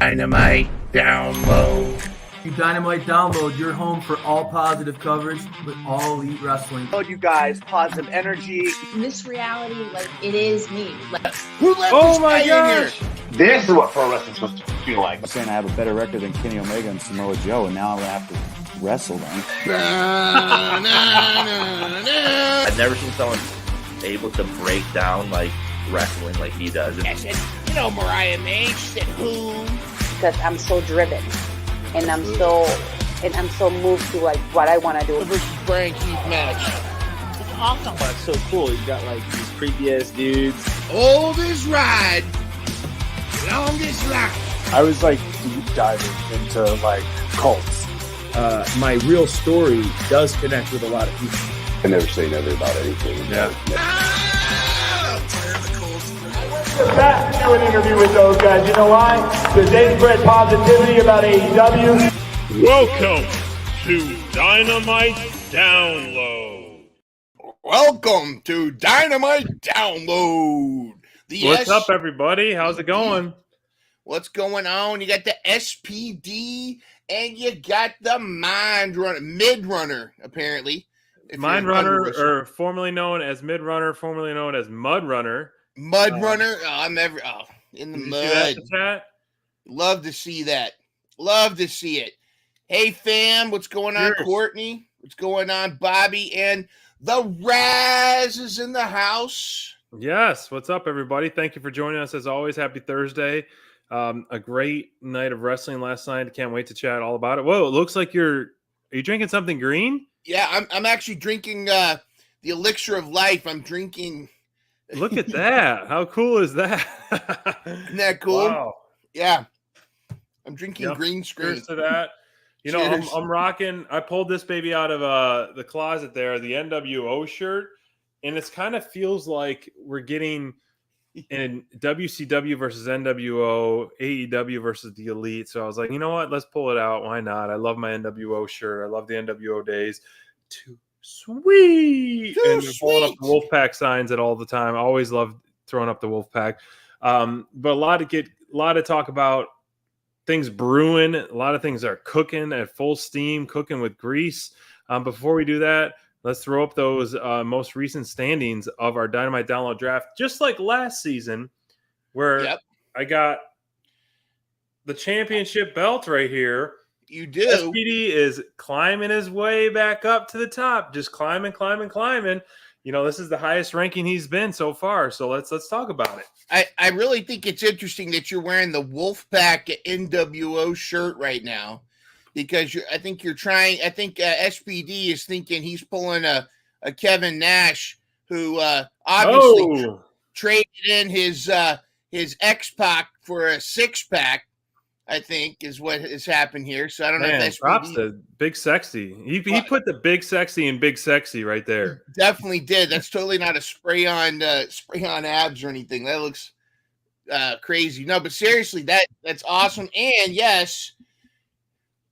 Dynamite download. Dynamite download, your home for all positive coverage with all elite wrestling. Told you guys, positive energy. In this reality, like, it is me. Like, Who let this guy in here? This is what pro wrestling's supposed to feel like. I'm saying I have a better record than Kenny Omega and Samoa Joe, and now I'm going to have to wrestle them. I've never seen someone able to break down like wrestling like he does. I said, Mariah May, she said, who? Because I'm so driven, and I'm so moved to like what I want to do. The versus Brian Keith match. It's awesome. That's so cool. You got like these creepy ass dudes. Oldest ride, longest line. I was like deep diving into like cults. My real story does connect with a lot of people. I never say never about anything. Yeah. Back to do an interview with those guys. You know why? Because they spread positivity about AEW. Welcome to Dynamite Download. Welcome to Dynamite Download. What's up, everybody? How's it going? What's going on? You got the SPD and you got the Mid Runner, apparently. Mind Runner, or formerly known as Mid Runner, formerly known as Mud Runner. Mud Runner. In the mud. See that in the chat? Love to see that. Love to see it. Hey, fam, what's going on, Courtney? What's going on, Bobby? And the Raz is in the house. Yes. What's up, everybody? Thank you for joining us. As always, happy Thursday. A great night of wrestling last night. Can't wait to chat all about it. Whoa, it looks like are you drinking something green? Yeah, I'm actually drinking the elixir of life. I'm drinking. Look at that. How cool is that? Isn't that cool? Wow. Yeah. I'm drinking green screen. Cheers to that. I'm rocking. I pulled this baby out of the closet there, the NWO shirt, and it's kind of feels like we're getting in WCW versus NWO, AEW versus the Elite. So I was like, you know what? Let's pull it out. Why not? I love my NWO shirt. I love the NWO days. Too sweet. And pulling up the Wolfpack signs at all the time. I always love throwing up the Wolfpack. But a lot to talk about. Things brewing. A lot of things are cooking at full steam, cooking with grease. Before we do that, let's throw up those most recent standings of our Dynamite Download Draft, just like last season, where I got the championship belt right here. You do. SPD is climbing his way back up to the top, just climbing. This is the highest ranking he's been so far. So let's talk about it. I really think it's interesting that you're wearing the Wolfpack NWO shirt right now, because I think SPD is thinking he's pulling a Kevin Nash, who obviously traded in his X-Pac for a six-pack. I think is what has happened here. So I don't know if that's props to Big Sexy. He put the Big Sexy in Big Sexy right there. Definitely did. That's totally not a spray on abs or anything. That looks crazy. No, but seriously, that's awesome. And yes,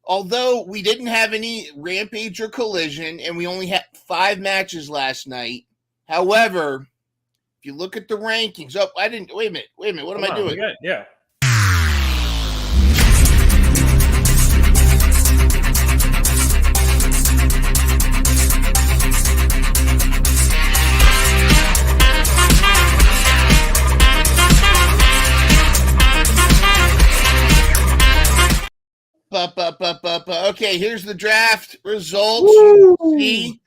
although we didn't have any Rampage or Collision, and we only had 5 matches last night. However, if you look at the rankings, wait a minute. What am I doing? Yeah. Okay, here's the draft results. See?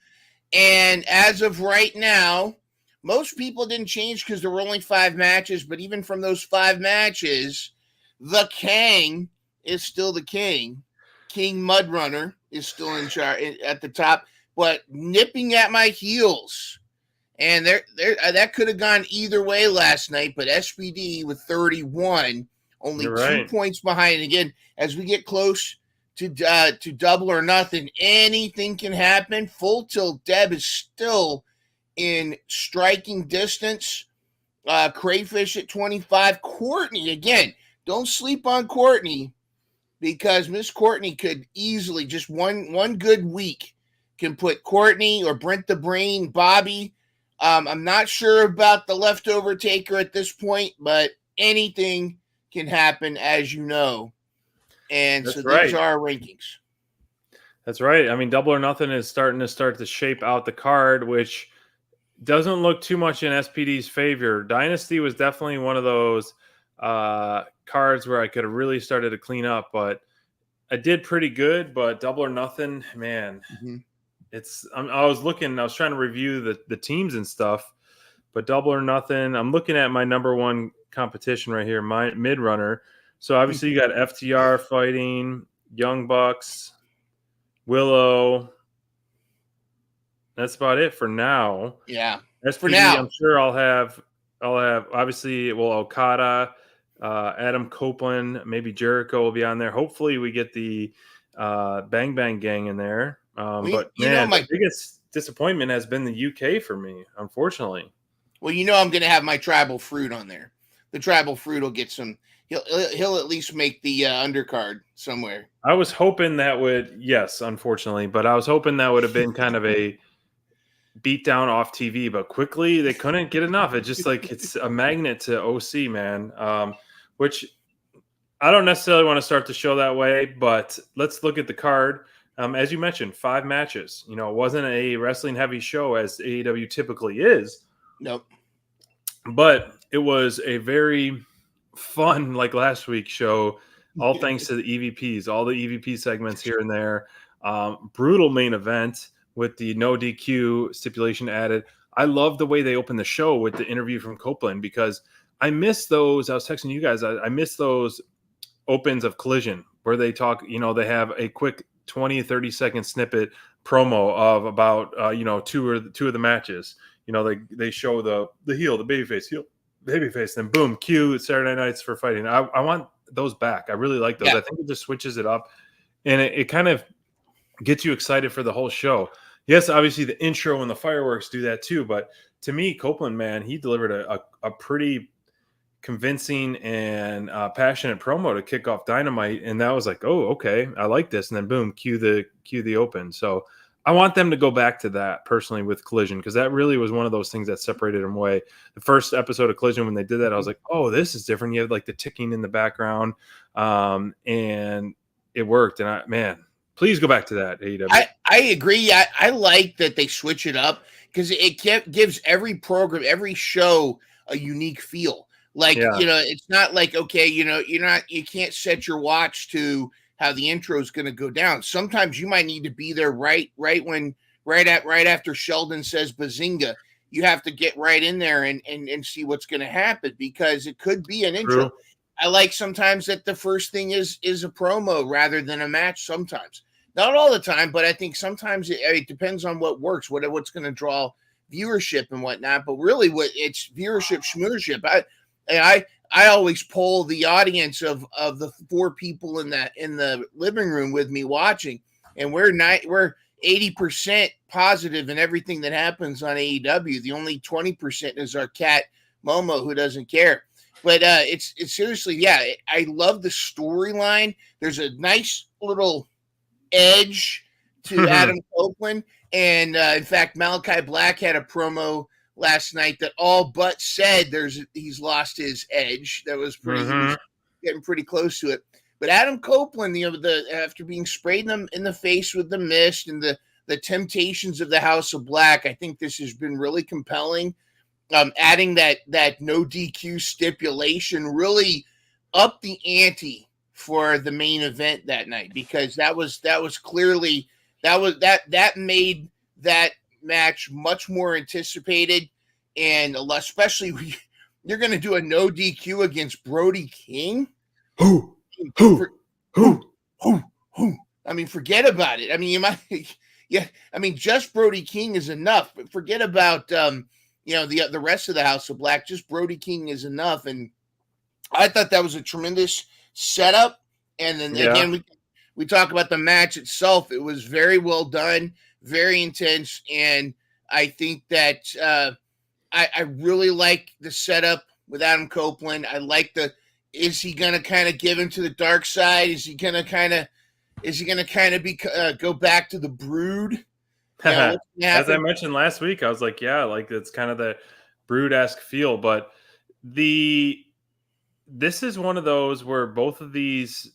And as of right now, most people didn't change because there were only 5 matches, but even from those 5 matches, the King is still the King. King Mudrunner is still in charge at the top, but nipping at my heels. And that could have gone either way last night, but SPD with 31, only 2 points behind. And again, as we get close to double or nothing, anything can happen. Full Tilt Deb is still in striking distance. Crayfish at 25. Courtney, again, don't sleep on Courtney, because Miss Courtney could easily, just one good week can put Courtney or Brent the Brain, Bobby. I'm not sure about the leftover taker at this point, but anything can happen, as you know. And That's so right. these are our rankings. That's right. I mean, Double or Nothing is starting to shape out the card, which doesn't look too much in SPD's favor. Dynasty was definitely one of those cards where I could have really started to clean up, but I did pretty good. But Double or Nothing, man, I was trying to review the teams and stuff, but Double or Nothing, I'm looking at my number one competition right here, my mid runner. So obviously you got FTR fighting, Young Bucks, Willow. That's about it for now. Yeah. SPD, for now. I'm sure I'll have obviously Okada, Adam Copeland, maybe Jericho will be on there. Hopefully we get the Bang Bang Gang in there. But man, my biggest disappointment has been the UK for me, unfortunately. Well, I'm going to have my Tribal Fruit on there. The Tribal Fruit will get some. He'll at least make the undercard somewhere. I was hoping that would, yes, unfortunately, but I was hoping that would have been kind of a beat down off TV, but quickly they couldn't get enough. It's just like it's a magnet to OC, man. Which I don't necessarily want to start the show that way, but let's look at the card. As you mentioned, 5 matches. It wasn't a wrestling heavy show as AEW typically is. Nope. But it was a very fun, like last week's show, all thanks to the EVPs, all the EVP segments here and there. Brutal main event with the no DQ stipulation added. I love the way they opened the show with the interview from Copeland because I miss those. I was texting you guys. I miss those opens of Collision where they talk, they have a quick 20, 30-second snippet promo of about, two of the matches. They show the heel, the babyface, then boom, cue Saturday nights for fighting. I want those back. I really like those. Yeah. I think it just switches it up and it kind of gets you excited for the whole show. Yes, obviously the intro and the fireworks do that too, but to me, Copeland, man, he delivered a pretty convincing and passionate promo to kick off Dynamite, and that was like, oh, okay, I like this. And then boom, cue the open. So I want them to go back to that personally with Collision because that really was one of those things that separated them away. The first episode of Collision, when they did that, I was like, oh, this is different. You have like the ticking in the background, and it worked. And please go back to that, AEW. I agree. I like that they switch it up because it gives every program, every show a unique feel. Like, it's not like, okay, you can't set your watch to how the intro is going to go down. Sometimes you might need to be there right after Sheldon says Bazinga. You have to get right in there and see what's going to happen because it could be an intro. True. I like sometimes that the first thing is a promo rather than a match sometimes. Not all the time, but I think sometimes it depends on what works, what's going to draw viewership and whatnot. But really, it's viewership, schmoonership. I always poll the audience of the 4 people in the living room with me watching, and we're 80% positive in everything that happens on AEW. The only 20% is our cat Momo, who doesn't care. But it's seriously, yeah. I love the storyline. There's a nice little edge to Adam Copeland, and in fact, Malachi Black had a promo last night that all but said he's lost his edge. That was pretty he was getting pretty close to it. But Adam Copeland, after being sprayed in the face with the mist and the temptations of the House of Black, I think this has been really compelling. Adding that no DQ stipulation really upped the ante for the main event that night because that made that match much more anticipated, and especially you're going to do a no DQ against Brody King. Who? I mean, forget about it. I mean, you might, yeah. I mean, just Brody King is enough. But forget about the rest of the House of Black. Just Brody King is enough, and I thought that was a tremendous setup. And then again, we talk about the match itself. It was very well done, very intense, and I think that I really like the setup with Adam Copeland. I like is he going to kind of give into the dark side? Is he going to kind of go back to the Brood? As I mentioned last week, I was like, yeah, like it's kind of the Brood-esque feel, but this is one of those where both of this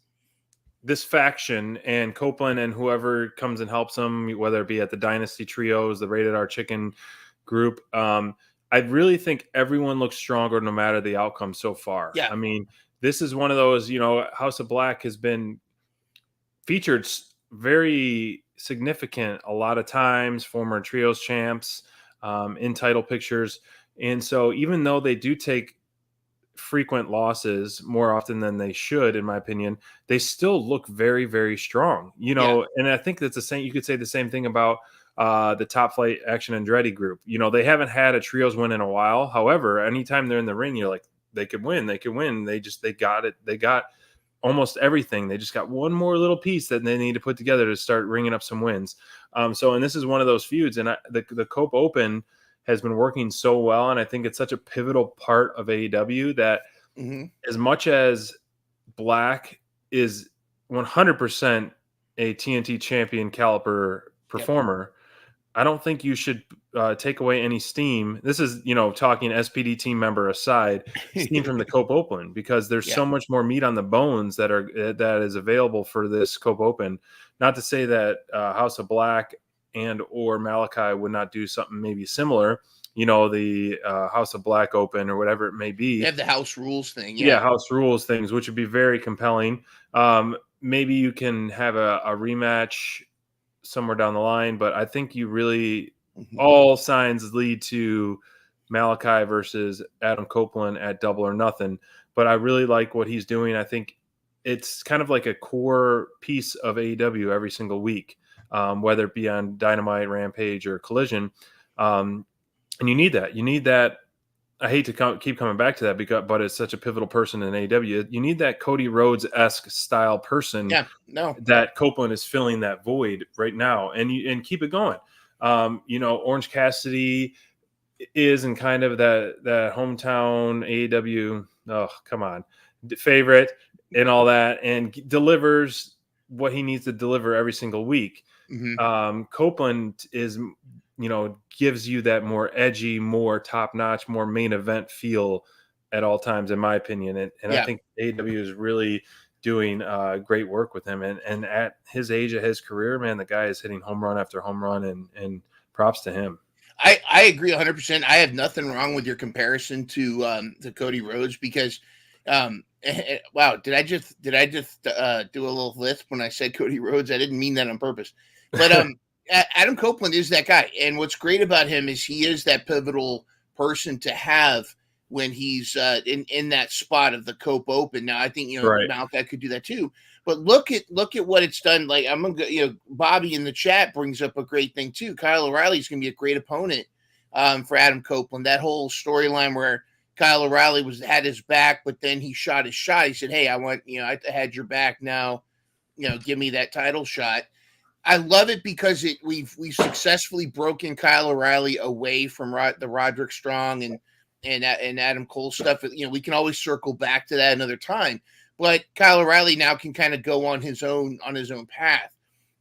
faction and Copeland and whoever comes and helps them, whether it be at the Dynasty Trios, the Rated R Chicken group, I really think everyone looks stronger no matter the outcome so far. Yeah. I mean, this is one of those, House of Black has been featured very significant a lot of times, former trios champs, in title pictures. And so even though they do take frequent losses more often than they should, in my opinion, they still look very, very strong, and I think that's the same. You could say the same thing about the Top Flight Action Andretti group. They haven't had a trios win in a while. However, anytime they're in the ring, you're like, they could win. They got it. They got almost everything. They just got one more little piece that they need to put together to start ringing up some wins. And this is one of those feuds, and the Cope Open has been working so well, and I think it's such a pivotal part of AEW that as much as Black is 100% a TNT champion caliber performer, I don't think you should take away any steam. This is, talking SPD team member aside, steam from the Cope Open, because there's so much more meat on the bones that is available for this Cope Open. Not to say that House of Black and or Malachi would not do something maybe similar, the House of Black Open or whatever it may be. They have the House Rules thing. Yeah, House Rules things, which would be very compelling. Maybe you can have a rematch somewhere down the line, but I think you really all signs lead to Malachi versus Adam Copeland at Double or Nothing. But I really like what he's doing. I think it's kind of like a core piece of AEW every single week, whether it be on Dynamite, Rampage, or Collision. And you need that. You need that. I hate to keep coming back to that, but it's such a pivotal person in AEW. You need that Cody Rhodes-esque style person. That Copeland is filling that void right now, and keep it going. Orange Cassidy is in kind of that hometown AEW. Oh, come on, favorite and all that, and delivers what he needs to deliver every single week. Copeland is, gives you that more edgy, more top-notch, more main event feel at all times, in my opinion. And I think AEW is really doing great work with him. And at his age of his career, man, the guy is hitting home run after home run, and props to him. I agree 100%. I have nothing wrong with your comparison to Cody Rhodes, because wow, did I just do a little lisp when I said Cody Rhodes? I didn't mean that on purpose. But Adam Copeland is that guy. And what's great about him is he is that pivotal person to have when he's in that spot of the Cope Open. Now, I think, Malachi could do that too. But look at what it's done. Like, Bobby in the chat brings up a great thing too. Kyle O'Reilly's going to be a great opponent for Adam Copeland. That whole storyline where Kyle O'Reilly had his back, but then he shot his shot. He said, "Hey, I had your back now. Give me that title shot." I love it because we've successfully broken Kyle O'Reilly away from the Roderick Strong and Adam Cole stuff. We can always circle back to that another time. But Kyle O'Reilly now can kind of go on his own path.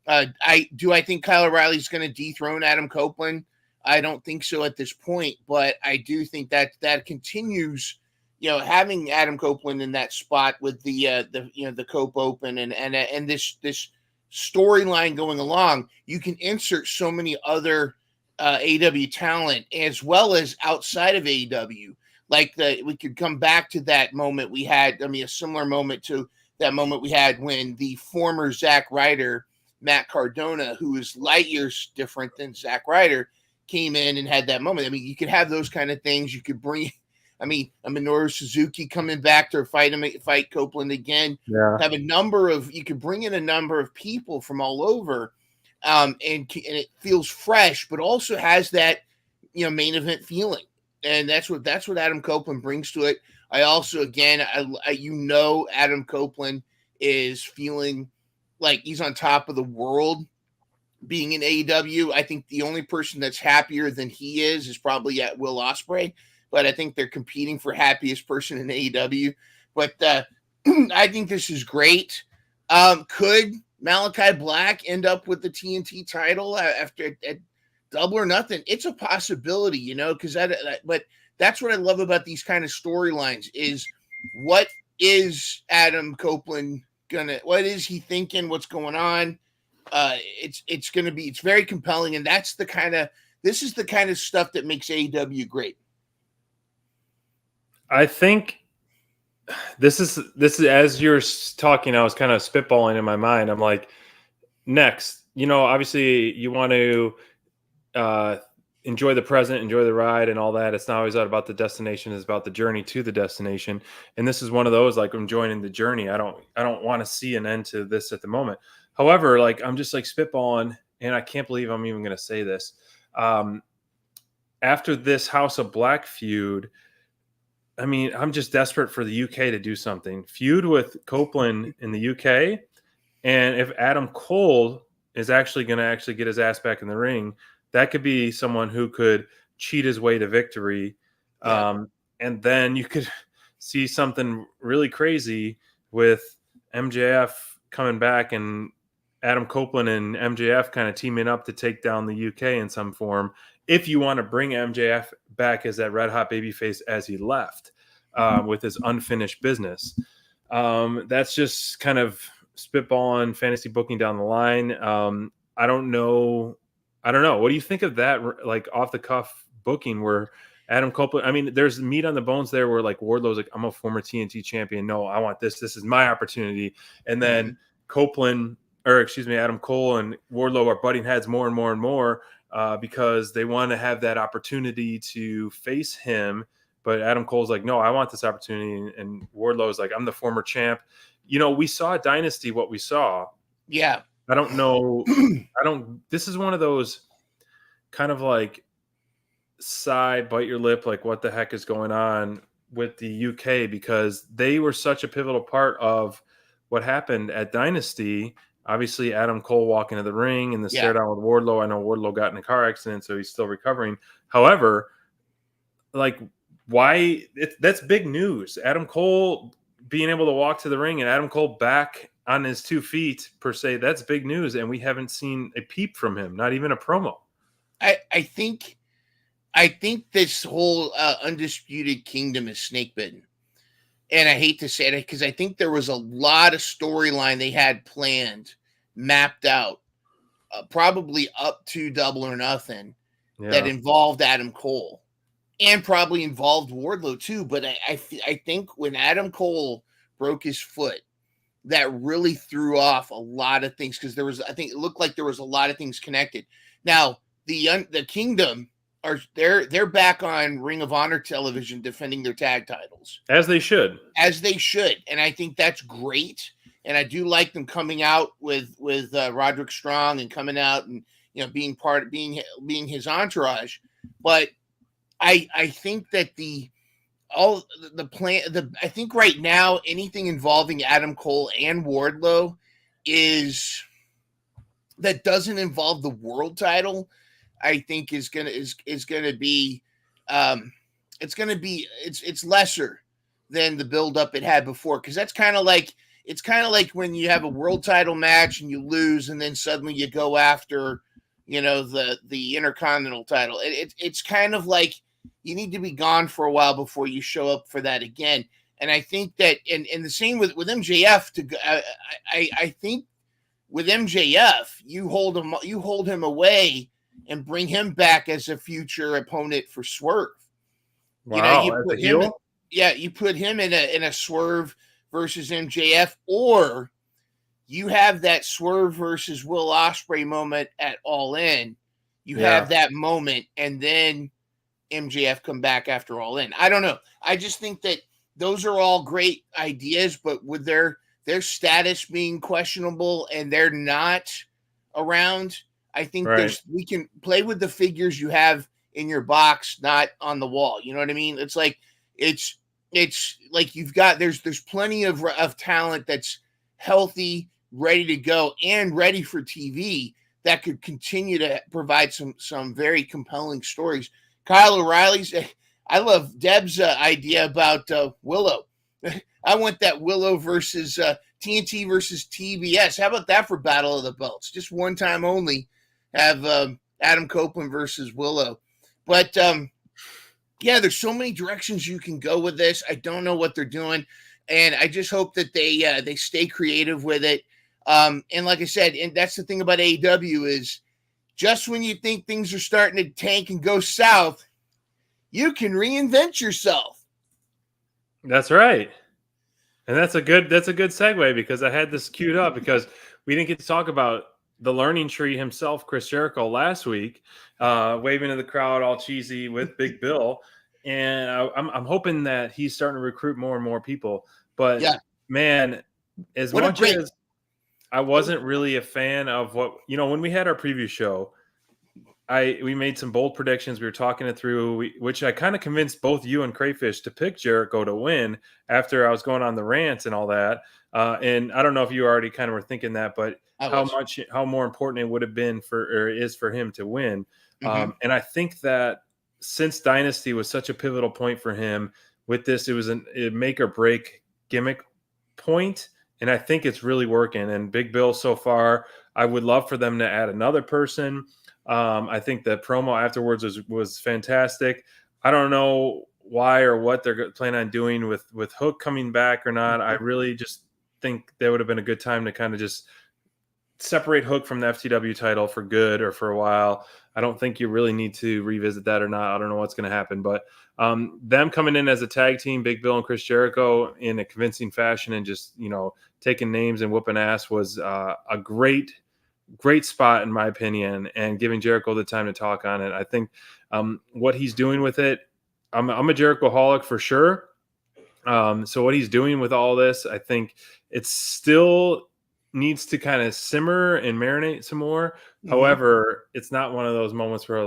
I think Kyle O'Reilly's going to dethrone Adam Copeland. I don't think so at this point, but I do think that continues. Having Adam Copeland in that spot with the Cope Open and this storyline going along, you can insert so many other AEW talent as well as outside of AEW. Like we could come back to that moment we had. A similar moment to that moment we had when the former Zack Ryder, Matt Cardona, who is light years different than Zack Ryder, came in and had that moment. You could have those kind of things. You could bring, Minoru Suzuki coming back to fight Copeland again. Yeah. You could bring in a number of people from all over, and it feels fresh, but also has that main event feeling. And that's what Adam Copeland brings to it. I also, again, Adam Copeland is feeling like he's on top of the world being in AEW. I think the only person that's happier than he is probably at Will Ospreay, but I think they're competing for happiest person in AEW. But I think this is great. Could Malachi Black end up with the TNT title after at Double or Nothing? It's a possibility, because but that's what I love about these kind of storylines is what is Adam Copeland what is he thinking? What's going on? It's very compelling, and this is the kind of stuff that makes AEW great. I think this is as you're talking, I was kind of spitballing in my mind. I'm like, next, obviously you want to enjoy the present, enjoy the ride and all that. It's not always about the destination. It's about the journey to the destination. And this is one of those, like, I'm enjoying the journey. I don't want to see an end to this at the moment. However, like, I'm just like spitballing, and I can't believe I'm even going to say this. After this House of Black feud, I mean, I'm just desperate for the UK to do something. Feud with Copeland in the UK. And if Adam Cole is actually going to get his ass back in the ring, that could be someone who could cheat his way to victory. Yeah. And then you could see something really crazy with MJF coming back and Adam Copeland and MJF kind of teaming up to take down the UK in some form. If you want to bring MJF back as that red hot babyface as he left with his unfinished business. That's just kind of spitballing fantasy booking down the line. I don't know. What do you think of that? Like, off the cuff booking where Adam Copeland, I mean, there's meat on the bones there where like Wardlow's like, I'm a former TNT champion. No, I want this. This is my opportunity. And then Adam Cole and Wardlow are butting heads more and more and more because they want to have that opportunity to face him. But Adam Cole's like, no, I want this opportunity. And Wardlow's like, I'm the former champ. We saw Dynasty, what we saw. Yeah. I don't know. This is one of those kind of like bite your lip, like, what the heck is going on with the UK? Because they were such a pivotal part of what happened at Dynasty. Obviously, Adam Cole walking to the ring and the stare down with Wardlow. I know Wardlow got in a car accident, so he's still recovering. However, like, that's big news. Adam Cole being able to walk to the ring and Adam Cole back on his 2 feet, per se, that's big news. And we haven't seen a peep from him, not even a promo. I think this whole Undisputed Kingdom is snake bitten. And I hate to say it because I think there was a lot of storyline they had planned, mapped out, probably up to Double or Nothing, that involved Adam Cole and probably involved Wardlow too. But I think when Adam Cole broke his foot, that really threw off a lot of things because it looked like there was a lot of things connected. Now the Kingdom they're back on Ring of Honor television defending their tag titles as they should, and I think that's great. And I do like them coming out with Roderick Strong and coming out and being part of being his entourage. But I think that I think right now anything involving Adam Cole and Wardlow that doesn't involve the world title, I think is gonna be it's lesser than the buildup it had before, because it's kind of like when you have a world title match and you lose and then suddenly you go after the Intercontinental title. It's kind of like you need to be gone for a while before you show up for that again. And I think that, and the same with MJF. I think with MJF, you hold him away and bring him back as a future opponent for Swerve. Wow, you put him, you put him in a Swerve versus MJF, or you have that Swerve versus Will Ospreay moment at All In. You have that moment, and then MJF come back after All In. I don't know. I just think that those are all great ideas, but with their status being questionable and they're not around, I think we can play with the figures you have in your box, not on the wall. You know what I mean? It's like it's like there's plenty of talent that's healthy, ready to go, and ready for TV that could continue to provide some very compelling stories. Kyle O'Reilly's. I love Deb's idea about Willow. I want that Willow versus TNT versus TBS. How about that for Battle of the Belts? Just one time only. Have Adam Copeland versus Willow. But there's so many directions you can go with this. I don't know what they're doing. and I just hope that they stay creative with it. And like I said, and that's the thing about AEW is just when you think things are starting to tank and go south, you can reinvent yourself. That's right. And that's a good segue, because I had this queued up because we didn't get to talk about the learning tree himself, Chris Jericho, last week, waving to the crowd all cheesy with Big Bill. And I'm hoping that he's starting to recruit more and more people. But man, as much as I wasn't really a fan of when we had our preview show, we made some bold predictions. We were talking it through, which I kind of convinced both you and Crayfish to pick Jericho to win after I was going on the rants and all that. And I don't know if you already kind of were thinking that, but how more important it would have been is for him to win. And I think that since Dynasty was such a pivotal point for him with this, it was a make or break gimmick point. And I think it's really working. And Big Bill so far, I would love for them to add another person. I think the promo afterwards was fantastic. I don't know why or what they're planning on doing with Hook coming back or not. I really just think that would have been a good time to kind of just separate Hook from the FTW title for good or for a while. I don't think you really need to revisit that or not. I don't know what's going to happen, but them coming in as a tag team, Big Bill and Chris Jericho, in a convincing fashion and just, taking names and whooping ass was a great spot in my opinion, and giving Jericho the time to talk on it. I think what he's doing with it, I'm a Jericho-holic for sure. So what he's doing with all this, I think it still needs to kind of simmer and marinate some more. However, it's not one of those moments where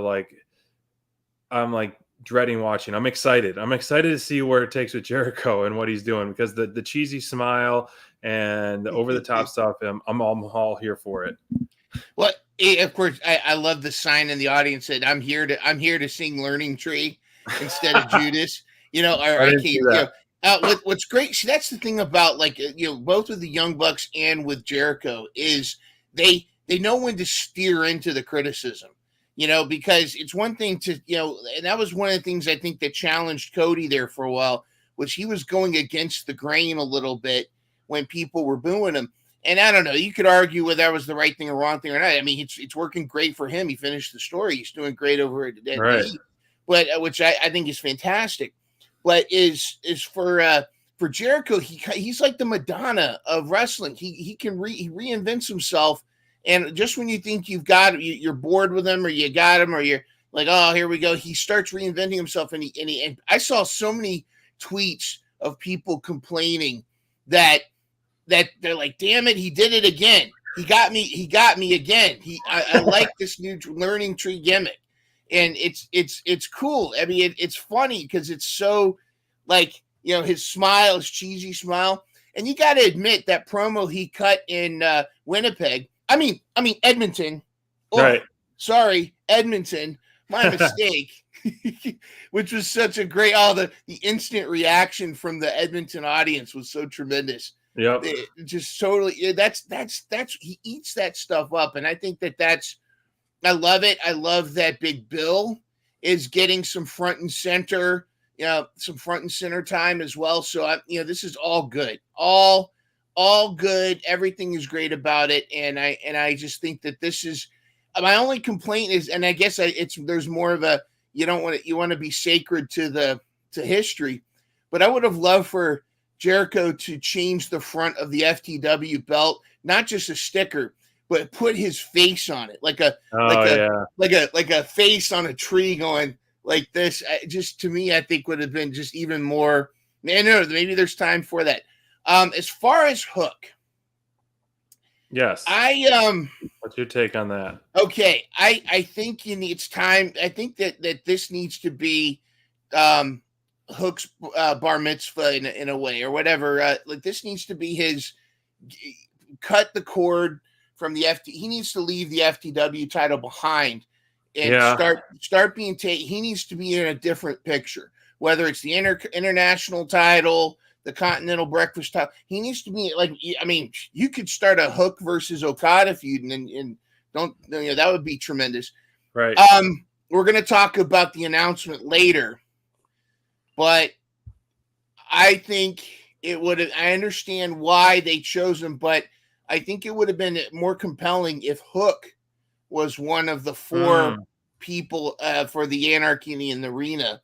I'm dreading watching. I'm excited to see where it takes with Jericho and what he's doing, because the cheesy smile and the over the top stuff, I'm all here for it. Well, of course, I love the sign in the audience that I'm here to sing Learning Tree instead of Judas. What's great, see, that's the thing about both with the Young Bucks and with Jericho is they know when to steer into the criticism. Because it's one thing to, and that was one of the things I think that challenged Cody there for a while, was he was going against the grain a little bit when people were booing him. And I don't know, you could argue whether that was the right thing or wrong thing or not. I mean, it's working great for him. He finished the story. He's doing great over at right. But which I think is fantastic. But is for Jericho, he's like the Madonna of wrestling. He reinvents himself. And just when you think you're bored with him, or you got him, or you're like, oh, here we go, he starts reinventing himself. And I saw so many tweets of people complaining that they're like, damn it, he did it again. He got me again. I like this new Learning Tree gimmick, and it's cool. I mean, it's funny because it's so his smile, his cheesy smile, and you got to admit that promo he cut in Winnipeg. I mean Edmonton. Oh, right. Sorry, Edmonton. My mistake. Which was such a great. The instant reaction from the Edmonton audience was so tremendous. Yeah, just totally. That's he eats that stuff up, and I think that's. I love it. I love that Big Bill is getting some front and center, some front and center time as well. So this is all good. All good. Everything is great about it, and I just think that this is my only complaint is, and I guess there's more of a you want to be sacred to history, but I would have loved for Jericho to change the front of the FTW belt, not just a sticker, but put his face on it, like a face on a tree going like this. Just to me, I think would have been just even more. Man, no, maybe there's time for that. As far as Hook, yes, what's your take on that? Okay, I think it's time. I think that this needs to be Hook's bar mitzvah in a way, or whatever. This needs to be his cut the cord from the He needs to leave the FTW title behind and start being taken. He needs to be in a different picture, whether it's the international title, the Continental Breakfast title. He needs to be you could start a Hook versus Okada feud, and that would be tremendous. Right. We're going to talk about the announcement later, but I think it would have. I understand why they chose him, but I think it would have been more compelling if Hook was one of the four people for the Anarchy in the Arena.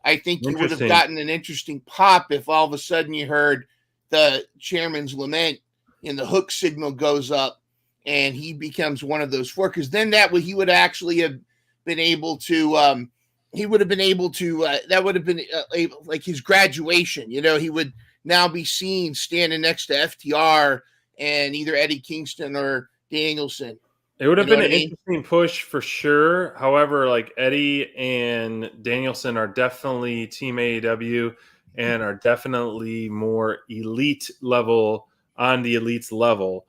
I think you would have gotten an interesting pop if all of a sudden you heard the chairman's lament and the Hook signal goes up and he becomes one of those four. Because then he would actually have been able to. He would have been able to. That would have been like his graduation. He would now be seen standing next to FTR and either Eddie Kingston or Danielson. It would have been an interesting push for sure. However, like Eddie and Danielson are definitely Team AEW and are definitely more elite level on the elite's level.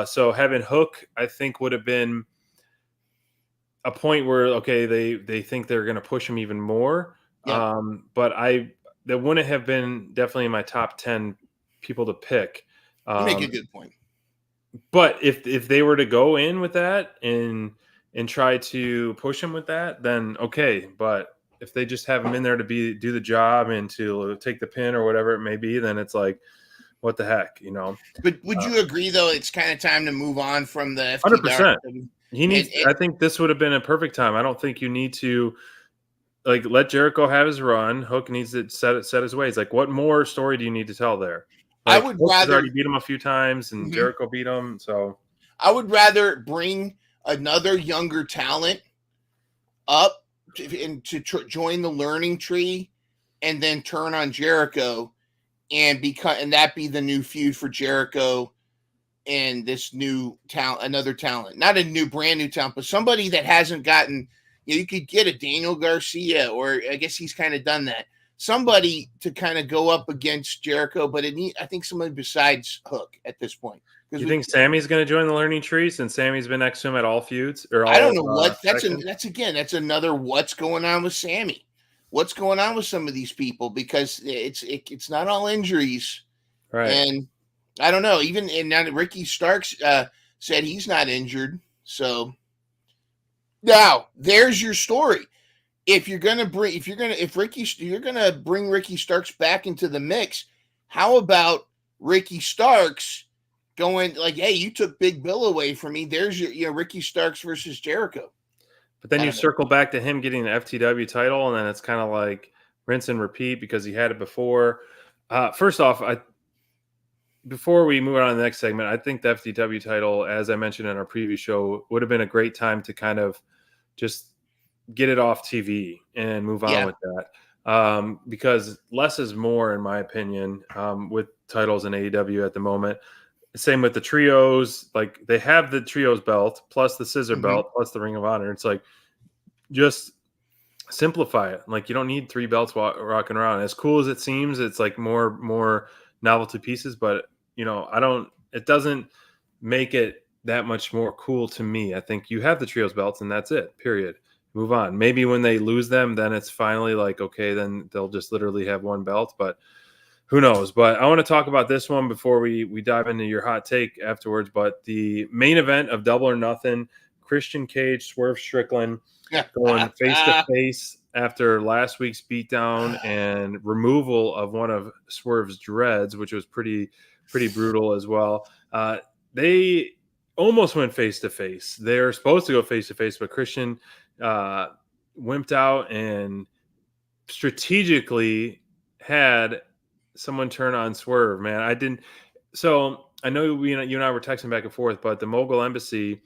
So having Hook, I think, would have been a point where, okay, they think they're going to push him even more. Yeah. But that wouldn't have been definitely in my top 10 people to pick. You make a good point. But if they were to go in with that and try to push him with that, then okay. But if they just have him in there to do the job and to take the pin or whatever it may be, then it's like, what the heck, But would you agree though? It's kind of time to move on from the 100%. He needs. I think this would have been a perfect time. I don't think you need to let Jericho have his run. Hook needs to set his ways. Like, what more story do you need to tell there? I would rather already beat him a few times, and Jericho beat him. So I would rather bring another younger talent up to join the learning tree, and then turn on Jericho, and that be the new feud for Jericho and this new talent, another talent, not a brand new talent, but somebody that hasn't gotten. You could get a Daniel Garcia, or I guess he's kind of done that. Somebody to kind of go up against Jericho, but I think somebody besides Hook at this point. You think Sammy's going to join the learning tree since Sammy's been next to him at all feuds? I don't know what that's another what's going on with Sammy. What's going on with some of these people, because it's not all injuries, right? And I don't know. Even now Ricky Starks said he's not injured. So now there's your story. If you're gonna bring Ricky Starks back into the mix, how about Ricky Starks going like, hey, you took Big Bill away from me. There's your Ricky Starks versus Jericho. But then you circle back to him getting the FTW title, and then it's kind of like rinse and repeat because he had it before. First off, before we move on to the next segment, I think the FTW title, as I mentioned in our previous show, would have been a great time to kind of just get it off TV and move on with that. Because less is more, in my opinion, with titles in AEW at the moment. Same with the trios. Like, they have the trios belt plus the scissor belt plus the Ring of Honor. It's like, just simplify it. Like, you don't need 3 belts rocking around. As cool as it seems, it's like more novelty pieces, but it doesn't make it that much more cool to me. I think you have the trios belts and that's it, period. Move on. Maybe when they lose them, then it's finally like, okay, then they'll just literally have one belt, but who knows? But I want to talk about this one before we dive into your hot take afterwards. But the main event of Double or Nothing, Christian Cage, Swerve Strickland going face to face after last week's beatdown and removal of one of Swerve's dreads, which was pretty brutal as well. They almost went face to face. They're supposed to go face to face, but Christian wimped out and strategically had someone turn on Swerve. Man, I didn't. So I know you and I were texting back and forth, but the Mogul Embassy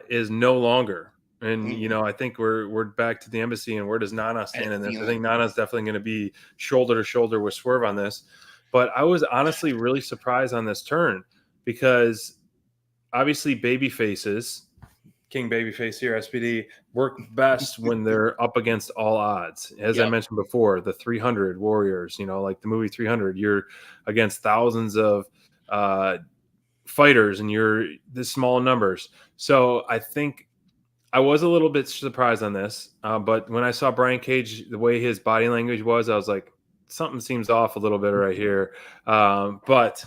is no longer. And I think we're back to the embassy. And where does Nana stand in this? I think Nana's definitely going to be shoulder to shoulder with Swerve on this. But I was honestly really surprised on this turn because obviously baby faces, King Babyface here, SPD, work best when they're up against all odds. As I mentioned before, the 300 Warriors, like the movie 300, you're against thousands of fighters and you're this small numbers. So I think I was a little bit surprised on this. But when I saw Brian Cage, the way his body language was, I was like, something seems off a little bit right here. But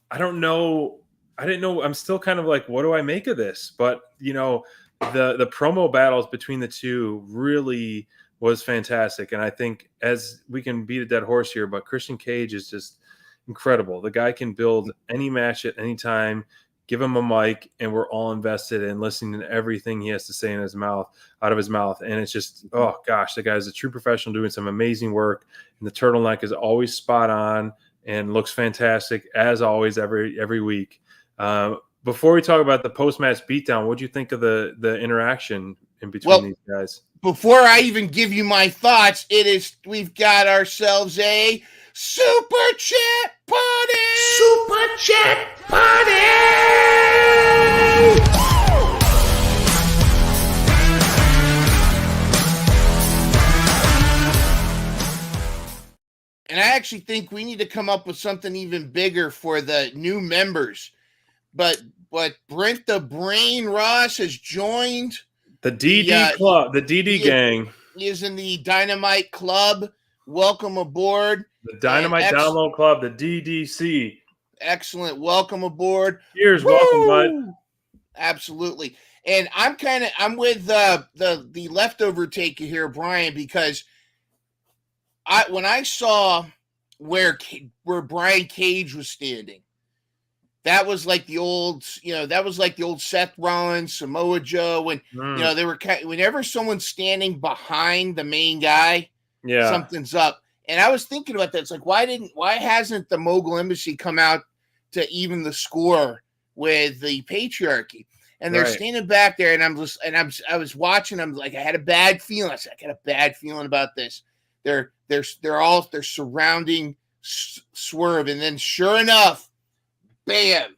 I don't know. I didn't know. I'm still kind of like, what do I make of this? But, the promo battles between the two really was fantastic. And I think, as we can beat a dead horse here, but Christian Cage is just incredible. The guy can build any match at any time. Give him a mic, and we're all invested in listening to everything he has to say out of his mouth. And it's just, oh gosh, the guy's a true professional doing some amazing work. And the turtleneck is always spot on and looks fantastic as always every week. Before we talk about the post-match beatdown, what do you think of the interaction in between these guys? Before I even give you my thoughts, we've got ourselves a Super Chat Party! Super Chat Party! And I actually think we need to come up with something even bigger for the new members. But Brent the Brain Ross has joined the DD Club, the DD gang. He is in the Dynamite Club. Welcome aboard. The Dynamite Download Club, the DDC. Excellent. Welcome aboard. Cheers. Woo! Welcome, bud. Absolutely. And I'm with the leftover take here, Brian, because when I saw where Brian Cage was standing, that was like the old, Seth Rollins, Samoa Joe, and they were whenever someone's standing behind the main guy, something's up. And I was thinking about that. It's like, why hasn't the Mogul Embassy come out to even the score with the patriarchy? And they're standing back there, and I was watching. I'm like, I had a bad feeling. I said, I got a bad feeling about this. They're surrounding Swerve, and then sure enough, bam,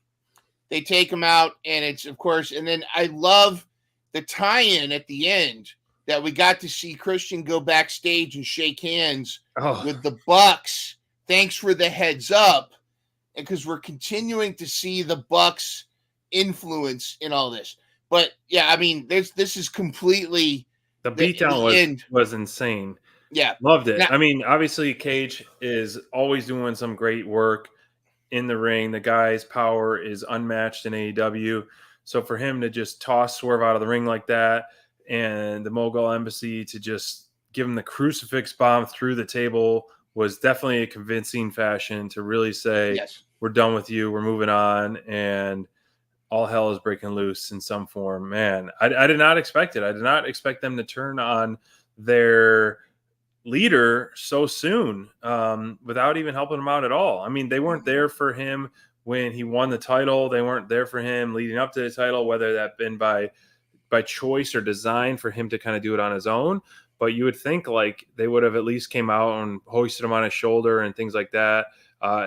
they take him out, and it's of course. And then I love the tie-in at the end that we got to see Christian go backstage and shake hands with the Bucks. Thanks for the heads up, and because we're continuing to see the Bucks influence in all this. But yeah, I mean, this is completely the beatdown was insane. Yeah, loved it. Now, I mean, obviously Cage is always doing some great work in the ring. The guy's power is unmatched in AEW. So for him to just toss Swerve out of the ring like that, and the Mogul Embassy to just give him the crucifix bomb through the table was definitely a convincing fashion to really say, we're done with you, we're moving on, and all hell is breaking loose in some form. Man, I did not expect it. I did not expect them to turn on their leader so soon without even helping him out at all. I mean, they weren't there for him when he won the title. They weren't there for him leading up to the title, whether that been by choice or design for him to kind of do it on his own. But you would think like they would have at least came out and hoisted him on his shoulder and things like that,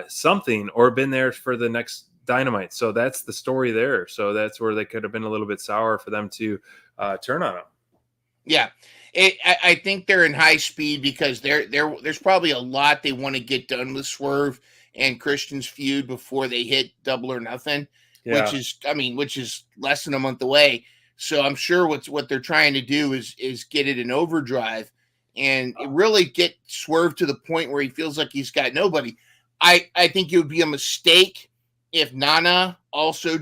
something, or been there for the next Dynamite. So that's the story there. So that's where they could have been a little bit sour for them to turn on him. Yeah. I think they're in high speed because there's probably a lot they want to get done with Swerve and Christian's feud before they hit Double or Nothing, which is less than a month away. So I'm sure what they're trying to do is get it in overdrive and really get Swerve to the point where he feels like he's got nobody. I think it would be a mistake if Nana also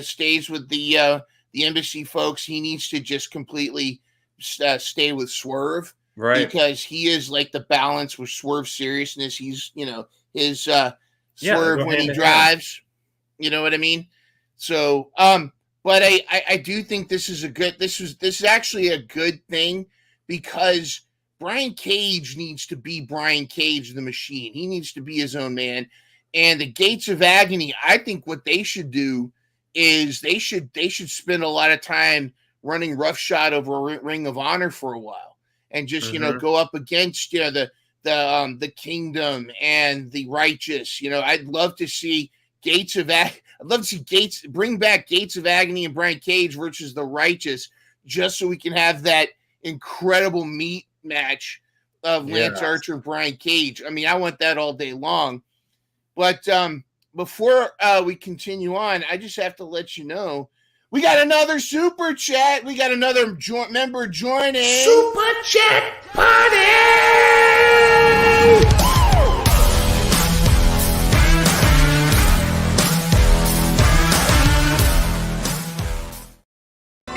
stays with the embassy folks. He needs to just completely stay with Swerve, right? Because he is like the balance with Swerve's seriousness. He's his Swerve when he drives. You know what I mean? So but I do think this is actually a good thing because Brian Cage needs to be Brian Cage the Machine. He needs to be his own man. And the Gates of Agony, I think what they should do is they should spend a lot of time running roughshod over a Ring of Honor for a while and just go up against the Kingdom and the Righteous. I'd love to see bring back Gates of Agony and Brian Cage versus the Righteous, just so we can have that incredible meat match of Lance Archer and Brian Cage. I mean, I want that all day long. But before we continue on, I just have to let you know we got another super chat. We got another member joining. Super chat party!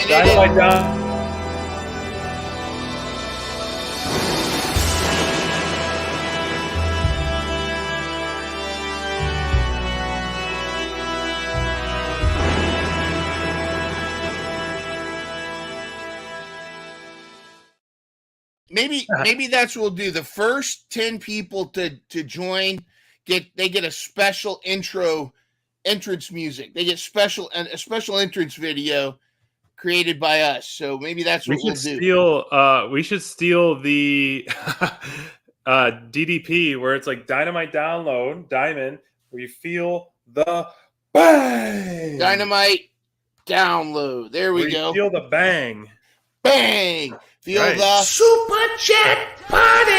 Dynamite down. maybe that's what we'll do. The first 10 people to join get a special entrance music. They get a special entrance video created by us. So maybe that's what we'll do. We should steal the DDP where it's like Dynamite download, Diamond, where you feel the bang. Dynamite download. There we go. Feel the bang. Bang. Feel Right. the Super Chat Party.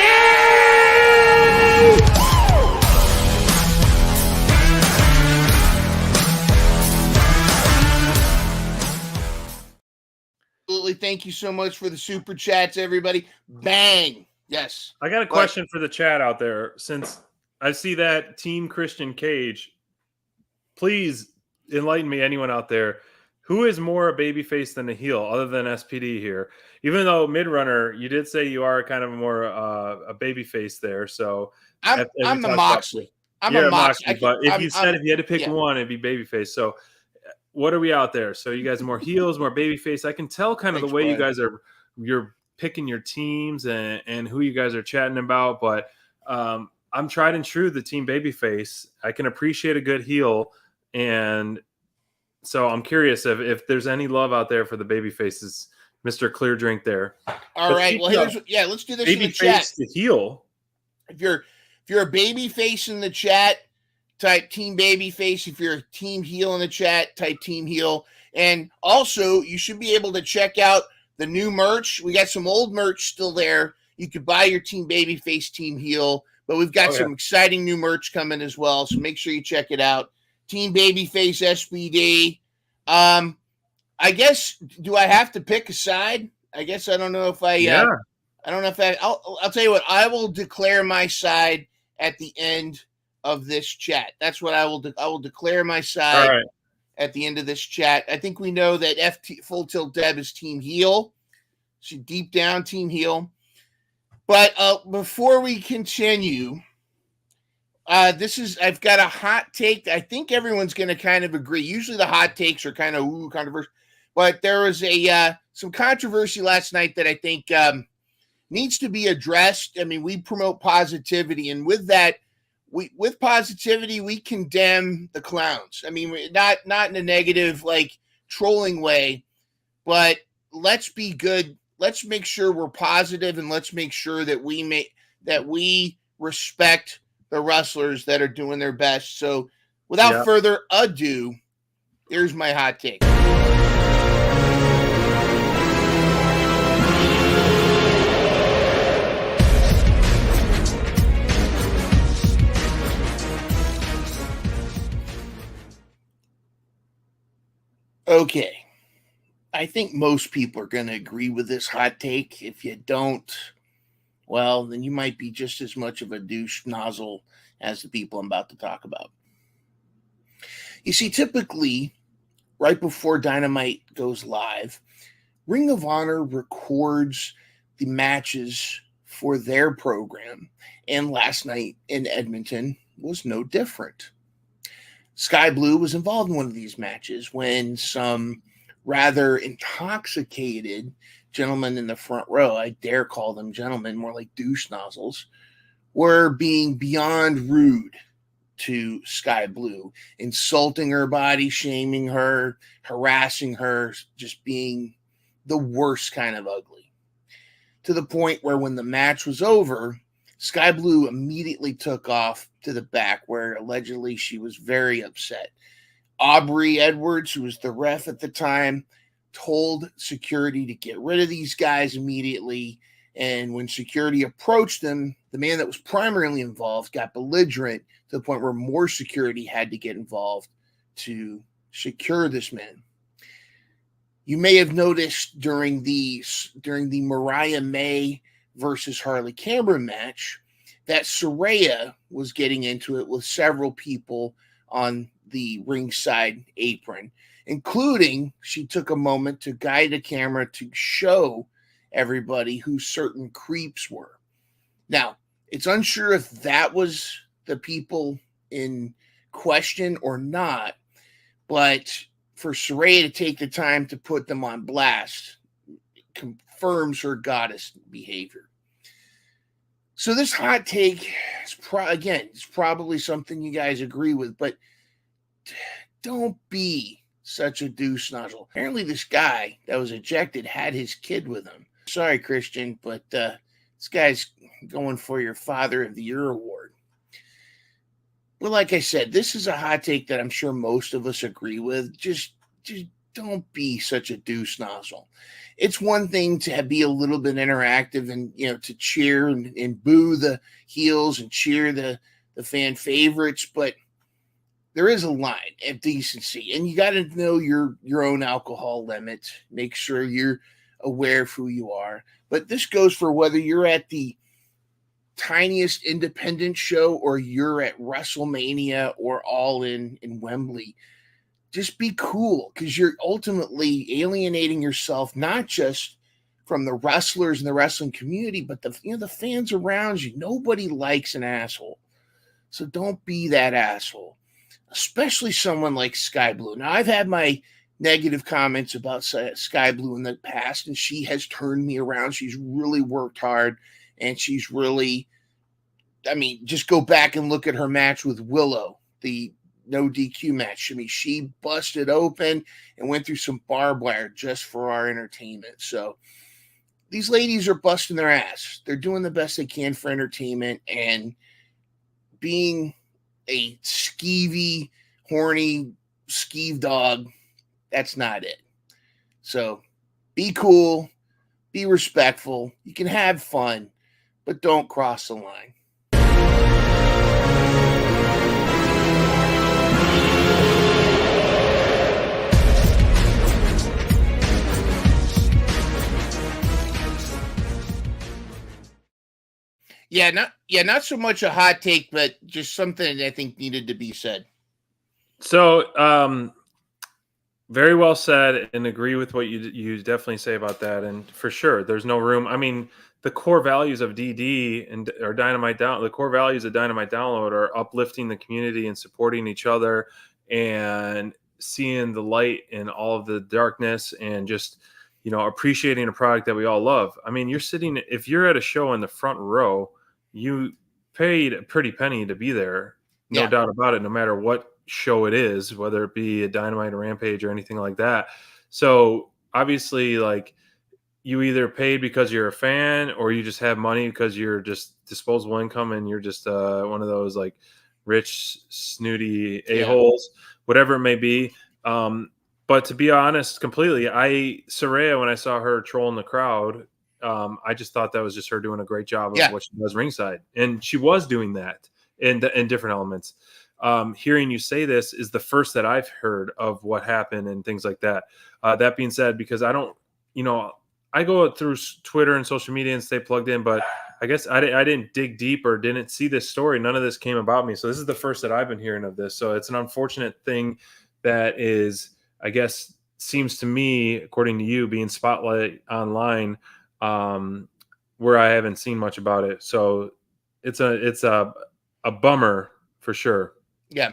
Absolutely. Thank you so much for the super chats, everybody. Bang. Yes. I got a question for the chat out there. Since I see that Team Christian Cage, please enlighten me, anyone out there. Who is more a babyface than a heel, other than SPD here? Even though Midrunner, you did say you are kind of more a babyface there. So I'm a Moxley. I'm a Moxley. But if you had to pick one, it'd be babyface. So what are we out there? So you guys are more heels, more babyface. I can tell kind of the way you guys you're picking your teams and who you guys are chatting about. But I'm tried and true the team babyface. I can appreciate a good heel, and so I'm curious if there's any love out there for the baby faces, Mr. Clear Drink there. All right. Well, let's do this in the chat. To heel. If you're a baby face in the chat, type team baby face. If you're a team heel in the chat, type team heel. And also, you should be able to check out the new merch. We got some old merch still there. You could buy your team baby face, team heel, but we've got some exciting new merch coming as well. So make sure you check it out. Team Babyface SPD. I guess, do I have to pick a side? I guess I don't know if I I'll tell you what, I will declare my side at the end of this chat. That's what I will do. I will declare my side at the end of this chat. I think we know that Full Tilt Deb is team heel. She deep down team heel. But before we continue, I've got a hot take. I think everyone's going to kind of agree. Usually the hot takes are kind of controversial, but there was some controversy last night that I think needs to be addressed. I mean, we promote positivity, and with that, with positivity, we condemn the clowns. I mean, not in a negative, like, trolling way, but let's be good. Let's make sure we're positive, and let's make sure that we respect the wrestlers that are doing their best. So without further ado, here's my hot take. Okay. I think most people are going to agree with this hot take. If you don't, well, then you might be just as much of a douche nozzle as the people I'm about to talk about. You see, typically, right before Dynamite goes live, Ring of Honor records the matches for their program. And last night in Edmonton was no different. Sky Blue was involved in one of these matches when some rather intoxicated gentlemen in the front row, I dare call them gentlemen, more like douche nozzles, were being beyond rude to Sky Blue, insulting her body, shaming her, harassing her, just being the worst kind of ugly. To the point where when the match was over, Sky Blue immediately took off to the back where allegedly she was very upset. Aubrey Edwards, who was the ref at the time, told security to get rid of these guys immediately. And when security approached them, the man that was primarily involved got belligerent to the point where more security had to get involved to secure this man. You may have noticed during the Mariah May versus Harley Cameron match that Saraya was getting into it with several people on the ringside apron, including she took a moment to guide the camera to show everybody who certain creeps were. Now, it's unsure if that was the people in question or not, but for Saraya to take the time to put them on blast confirms her goddess behavior. So this hot take is it's probably something you guys agree with, but don't be such a douche nozzle. Apparently this guy that was ejected had his kid with him. Sorry, Christian, but this guy's going for your Father of the Year award. But like I said, this is a hot take that I'm sure most of us agree with. Just don't be such a douche nozzle. It's one thing to be a little bit interactive and, to cheer and boo the heels and cheer the fan favorites, but there is a line of decency, and you got to know your own alcohol limit. Make sure you're aware of who you are. But this goes for whether you're at the tiniest independent show or you're at WrestleMania or All In Wembley. Just be cool, because you're ultimately alienating yourself, not just from the wrestlers and the wrestling community, but the fans around you. Nobody likes an asshole. So don't be that asshole, especially someone like Sky Blue. Now, I've had my negative comments about Sky Blue in the past, and she has turned me around. She's really worked hard, and she's really, just go back and look at her match with Willow, the no DQ match. She busted open and went through some barbed wire just for our entertainment. So these ladies are busting their ass. They're doing the best they can for entertainment, and being a skeevy, horny, skeeve dog, that's not it. So be cool, be respectful. You can have fun, but don't cross the line. Not so much a hot take, but just something that I think needed to be said. So, very well said, and agree with what you definitely say about that. And for sure, there's no room. The core values of DD or Dynamite the core values of Dynamite Download are uplifting the community and supporting each other and seeing the light in all of the darkness and just, appreciating a product that we all love. If you're at a show in the front row, you paid a pretty penny to be there. No doubt about it, no matter what show it is, whether it be a Dynamite or Rampage or anything like that. So obviously, you either paid because you're a fan or you just have money because you're just disposable income and you're just one of those rich, snooty a-holes, whatever it may be. But to be honest, completely, Saraya, when I saw her trolling the crowd, I just thought that was just her doing a great job of what she does ringside. And she was doing that in different elements. Hearing you say this is the first that I've heard of what happened and things like that. That being said, because I don't, I go through Twitter and social media and stay plugged in, but I guess I didn't dig deep or didn't see this story. None of this came about me. So this is the first that I've been hearing of this. So it's an unfortunate thing that is, I guess, seems to me, according to you, being spotlight online, where I haven't seen much about it. So it's a bummer for sure. Yeah.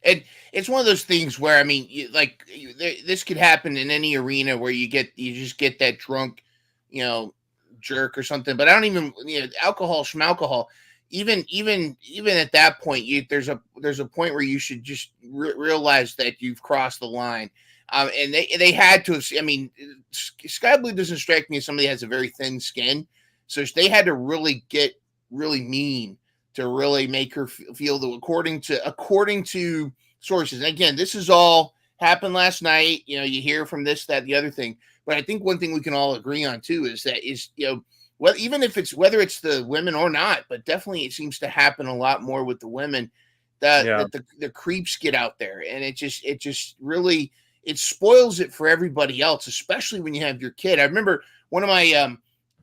And it's one of those things where, this could happen in any arena where you just get that drunk, jerk or something. But I don't even, alcohol, schmalcohol, even at that point, there's a point where you should just realize that you've crossed the line. And they had to. Sky Blue doesn't strike me as somebody that has a very thin skin, so they had to really get really mean to really make her feel that, according to sources. And again, this is all happened last night. You hear from this, that, the other thing. But I think one thing we can all agree on too is even if whether it's the women or not, but definitely it seems to happen a lot more with the women. That the creeps get out there, and it just really. It spoils it for everybody else, especially when you have your kid. I remember one of my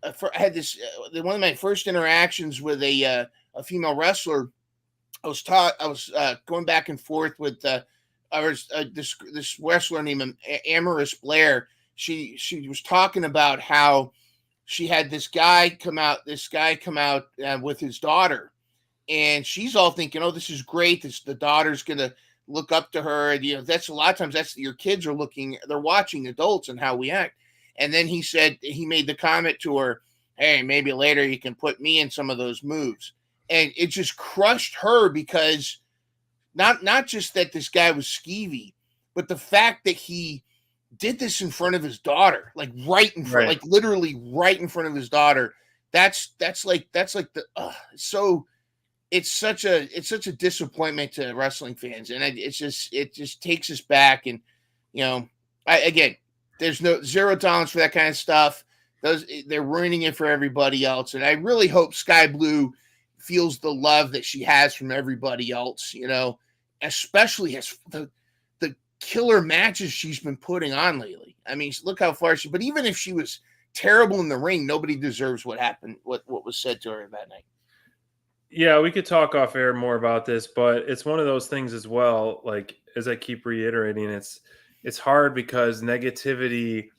one of my first interactions with a female wrestler. I was going back and forth with this wrestler named Amaris Blair. She was talking about how she had this guy come out with his daughter, and she's all thinking, "Oh, this is great. The daughter's gonna look up to her." And, that's a lot of times that's your kids they're watching adults and how we act. And then he said, he made the comment to her, hey, maybe later you can put me in some of those moves. And it just crushed her because not just that this guy was skeevy, but the fact that he did this in front of his daughter, like right in front, like literally right in front of his daughter. That's like the so it's such a disappointment to wrestling fans, and it just takes us back. And again, there's zero tolerance for that kind of stuff. They're ruining it for everybody else, and I really hope Sky Blue feels the love that she has from everybody else. Especially as the killer matches she's been putting on lately. I mean, look how far but even if she was terrible in the ring, nobody deserves what happened, what was said to her that night. Yeah, we could talk off air more about this, but it's one of those things as well. Like, as I keep reiterating, it's hard because negativity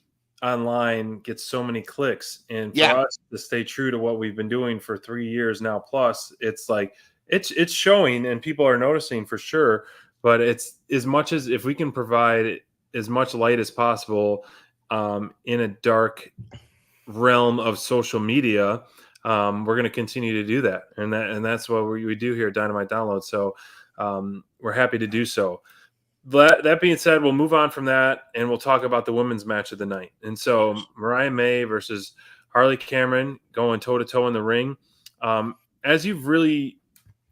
online gets so many clicks, and for us to stay true to what we've been doing for 3 years now, plus it's like it's showing and people are noticing for sure. But it's as much as if we can provide as much light as possible in a dark realm of social media, we're going to continue to do that, and that's what we do here at Dynamite Download. So we're happy to do so. That being said, we'll move on from that, and we'll talk about the women's match of the night. And so Mariah May versus Harley Cameron going toe-to-toe in the ring. As you've really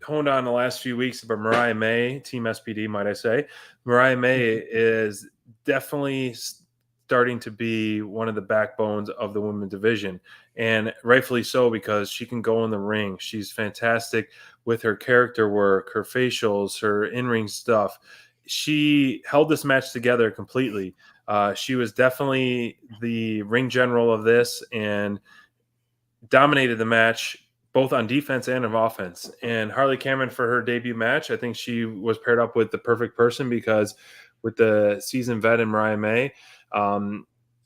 honed on the last few weeks about Mariah May, Team SPD, might I say, Mariah May is definitely starting to be one of the backbones of the women's division, and rightfully so, because she can go in the ring. She's fantastic with her character work, her facials, her in-ring stuff. She held this match together completely. She was definitely the ring general of this and dominated the match both on defense and on offense. And Harley Cameron, for her debut match, I think she was paired up with the perfect person, because with the seasoned vet in Mariah May,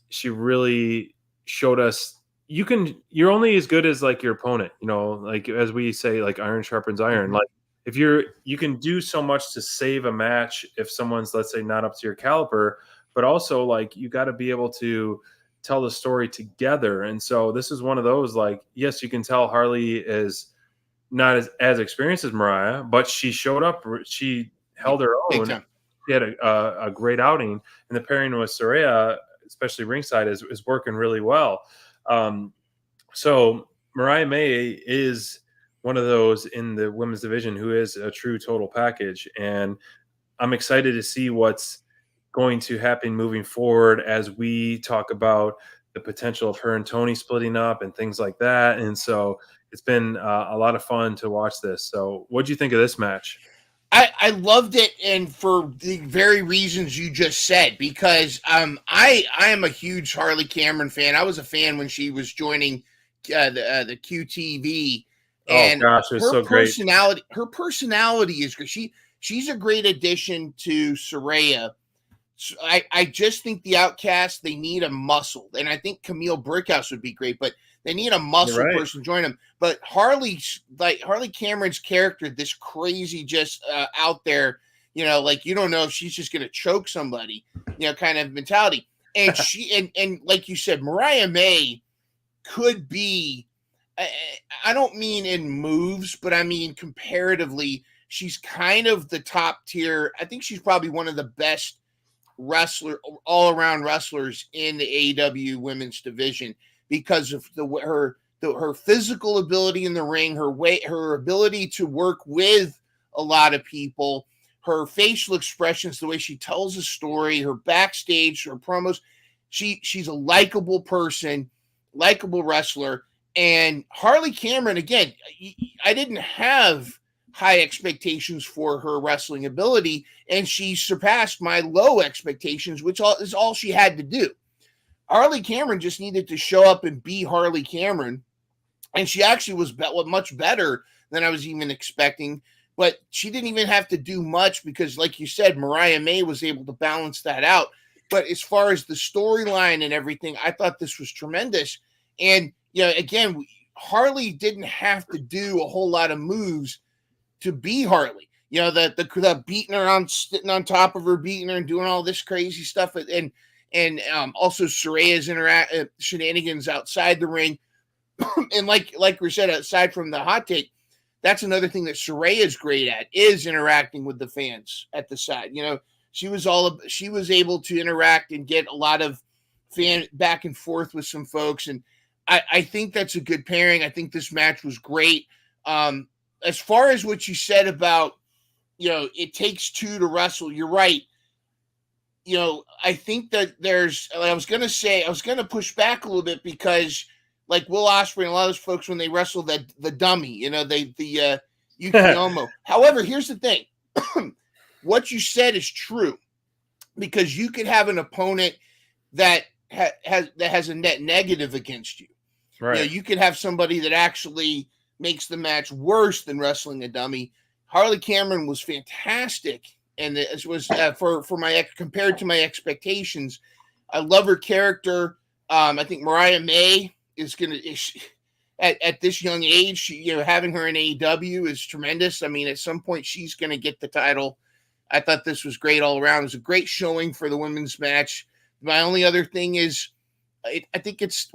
she really showed us you're only as good as like your opponent, like as we say, like iron sharpens iron. Like if you can do so much to save a match if someone's, let's say, not up to your caliber, but also like you got to be able to tell the story together. And so this is one of those, like, yes, you can tell Harley is not as experienced as Mariah, but she showed up. She held her own. She had a great outing, and the pairing with Saraya, especially ringside, is working really well. So Mariah May is one of those in the women's division who is a true total package, and I'm excited to see what's going to happen moving forward as we talk about the potential of her and Tony splitting up and things like that. And so it's been a lot of fun to watch this. So what do you think of this match? I loved it, and for the very reasons you just said, because I am a huge Harley Cameron fan. I was a fan when she was joining the QTV. And oh gosh, it was so great. Her personality is good. She's a great addition to Saraya. So I just think the Outcast, they need a muscle, and I think Camille Brickhouse would be great, but they need a muscle person to join them. But Harley Cameron's character, this crazy, just out there, like you don't know if she's just going to choke somebody, kind of mentality. And and like you said, Mariah May could be, I don't mean in moves, but I mean comparatively, she's kind of the top tier. I think she's probably one of the best all-around wrestlers in the AEW women's division, because of her physical ability in the ring, her ability to work with a lot of people, her facial expressions, the way she tells a story, her backstage, her promos. She's a likable person, likable wrestler. And Harley Cameron, again, I didn't have high expectations for her wrestling ability, and she surpassed my low expectations, which is all she had to do. Harley Cameron just needed to show up and be Harley Cameron, and she actually was much better than I was even expecting. But she didn't even have to do much because, like you said, Mariah May was able to balance that out. But as far as the storyline and everything, I thought this was tremendous. And again, Harley didn't have to do a whole lot of moves to be Harley. The beating her on, sitting on top of her, beating her and doing all this crazy stuff, and also Saraya's shenanigans outside the ring. And like we said, aside from the hot take, that's another thing that Saraya is great at, is interacting with the fans at the side. You know, she was able to interact and get a lot of fan back and forth with some folks. And I think that's a good pairing. I think this match was great. As far as what you said about, you know, it takes two to wrestle, you're right. You know, I think that I was going to push back a little bit because like Will Ospreay and a lot of those folks, when they wrestle the dummy, you know, the Yuki Omo. However, here's the thing. What you said is true, because you could have an opponent that has a net negative against you. Right. You know, you could have somebody that actually makes the match worse than wrestling a dummy. Harley Cameron was fantastic, and it was for compared to my expectations. I love her character. I think Mariah May is at this young age, having her in AEW is tremendous. I mean, at some point she's going to get the title. I thought this was great all around. It was a great showing for the women's match. My only other thing is, I think it's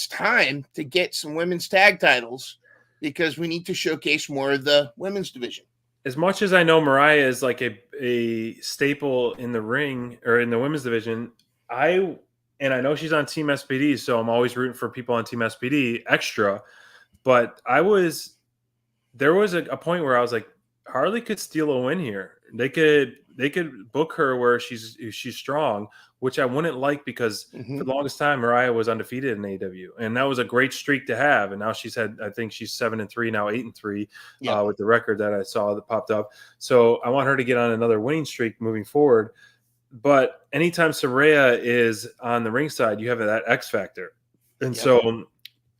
time to get some women's tag titles, because we need to showcase more of the women's division. As much as I know Mariah is like a staple in the ring or in the women's division, I know she's on Team SPD, so I'm always rooting for people on Team SPD extra. But there was a point where I was like, Harley could steal a win here. They could book her where she's strong, which I wouldn't like, because for the longest time Mariah was undefeated in AEW, and that was a great streak to have. And now I think she's 7-3 now, 8-3 with the record that I saw that popped up. So I want her to get on another winning streak moving forward. But anytime Saraya is on the ringside, you have that X factor, and so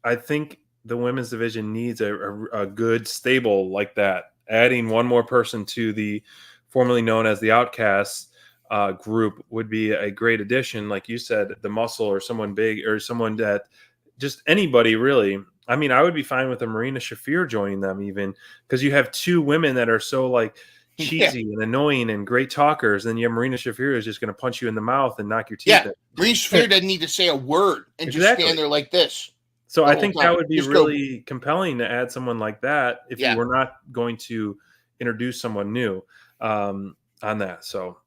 I think the women's division needs a good stable like that. Adding one more person to the formerly known as the Outcasts group would be a great addition. Like you said, the Muscle, or someone big, or someone that just anybody really. I mean, I would be fine with a Marina Shafir joining them, even, because you have two women that are so like cheesy and annoying and great talkers. Then you have Marina Shafir is just going to punch you in the mouth and knock your teeth out. Marina Shafir doesn't need to say a word and just stand there like this. So I think that would be really compelling to add someone like that if you were not going to introduce someone new on that. So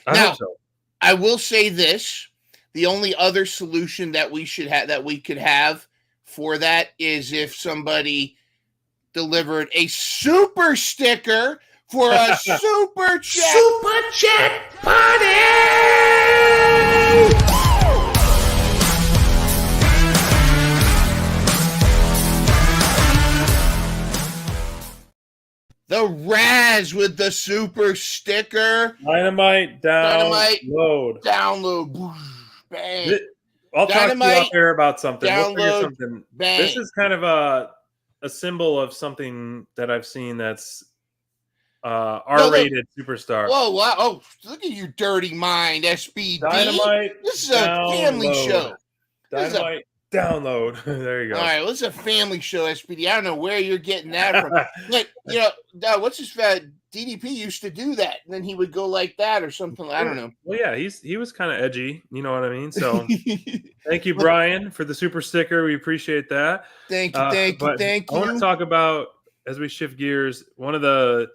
I hope so. I will say this: the only other solution that we could have for that is if somebody delivered a super sticker for a super chat party. The Raz with the super sticker. Dynamite download. Bang. I'll talk to you out there about something. Download, we'll figure something. Bang. This is kind of a symbol of something that I've seen that's R-rated superstar. Whoa, wow. Oh, look at your dirty mind, SBD. Dynamite. This is a family show. Dynamite. Download. There you go. All right, well, this is a family show, SPD. I don't know where you're getting that from. But, what's his DDP used to do that, and then he would go like that or something. I don't know. Well, yeah, he was kind of edgy. You know what I mean? So thank you, Brian, for the super sticker. We appreciate that. Thank you. I want to talk about, as we shift gears, one of the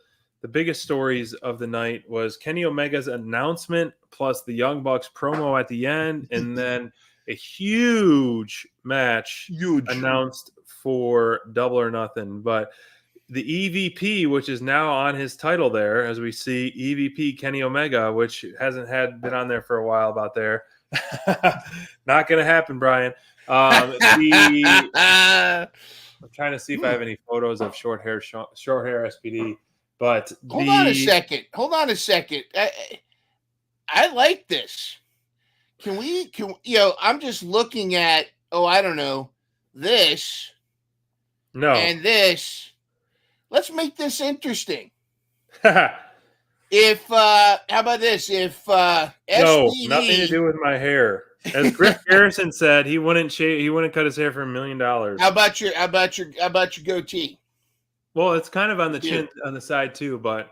biggest stories of the night was Kenny Omega's announcement, plus the Young Bucks promo at the end, and then a huge match announced for Double or Nothing. But the EVP, which is now on his title there, as we see EVP Kenny Omega, which hasn't been on there for a while about there. Not going to happen, Brian. I'm trying to see if I have any photos of short hair SPD. But hold on a second. I like this. I'm just looking at, I don't know, this. No. And this. Let's make this interesting. How about this? If SPD, nothing to do with my hair. As Griff Garrison said, he wouldn't cut his hair for $1 million. How about your goatee? Well, it's kind of on the chin, on the side too, but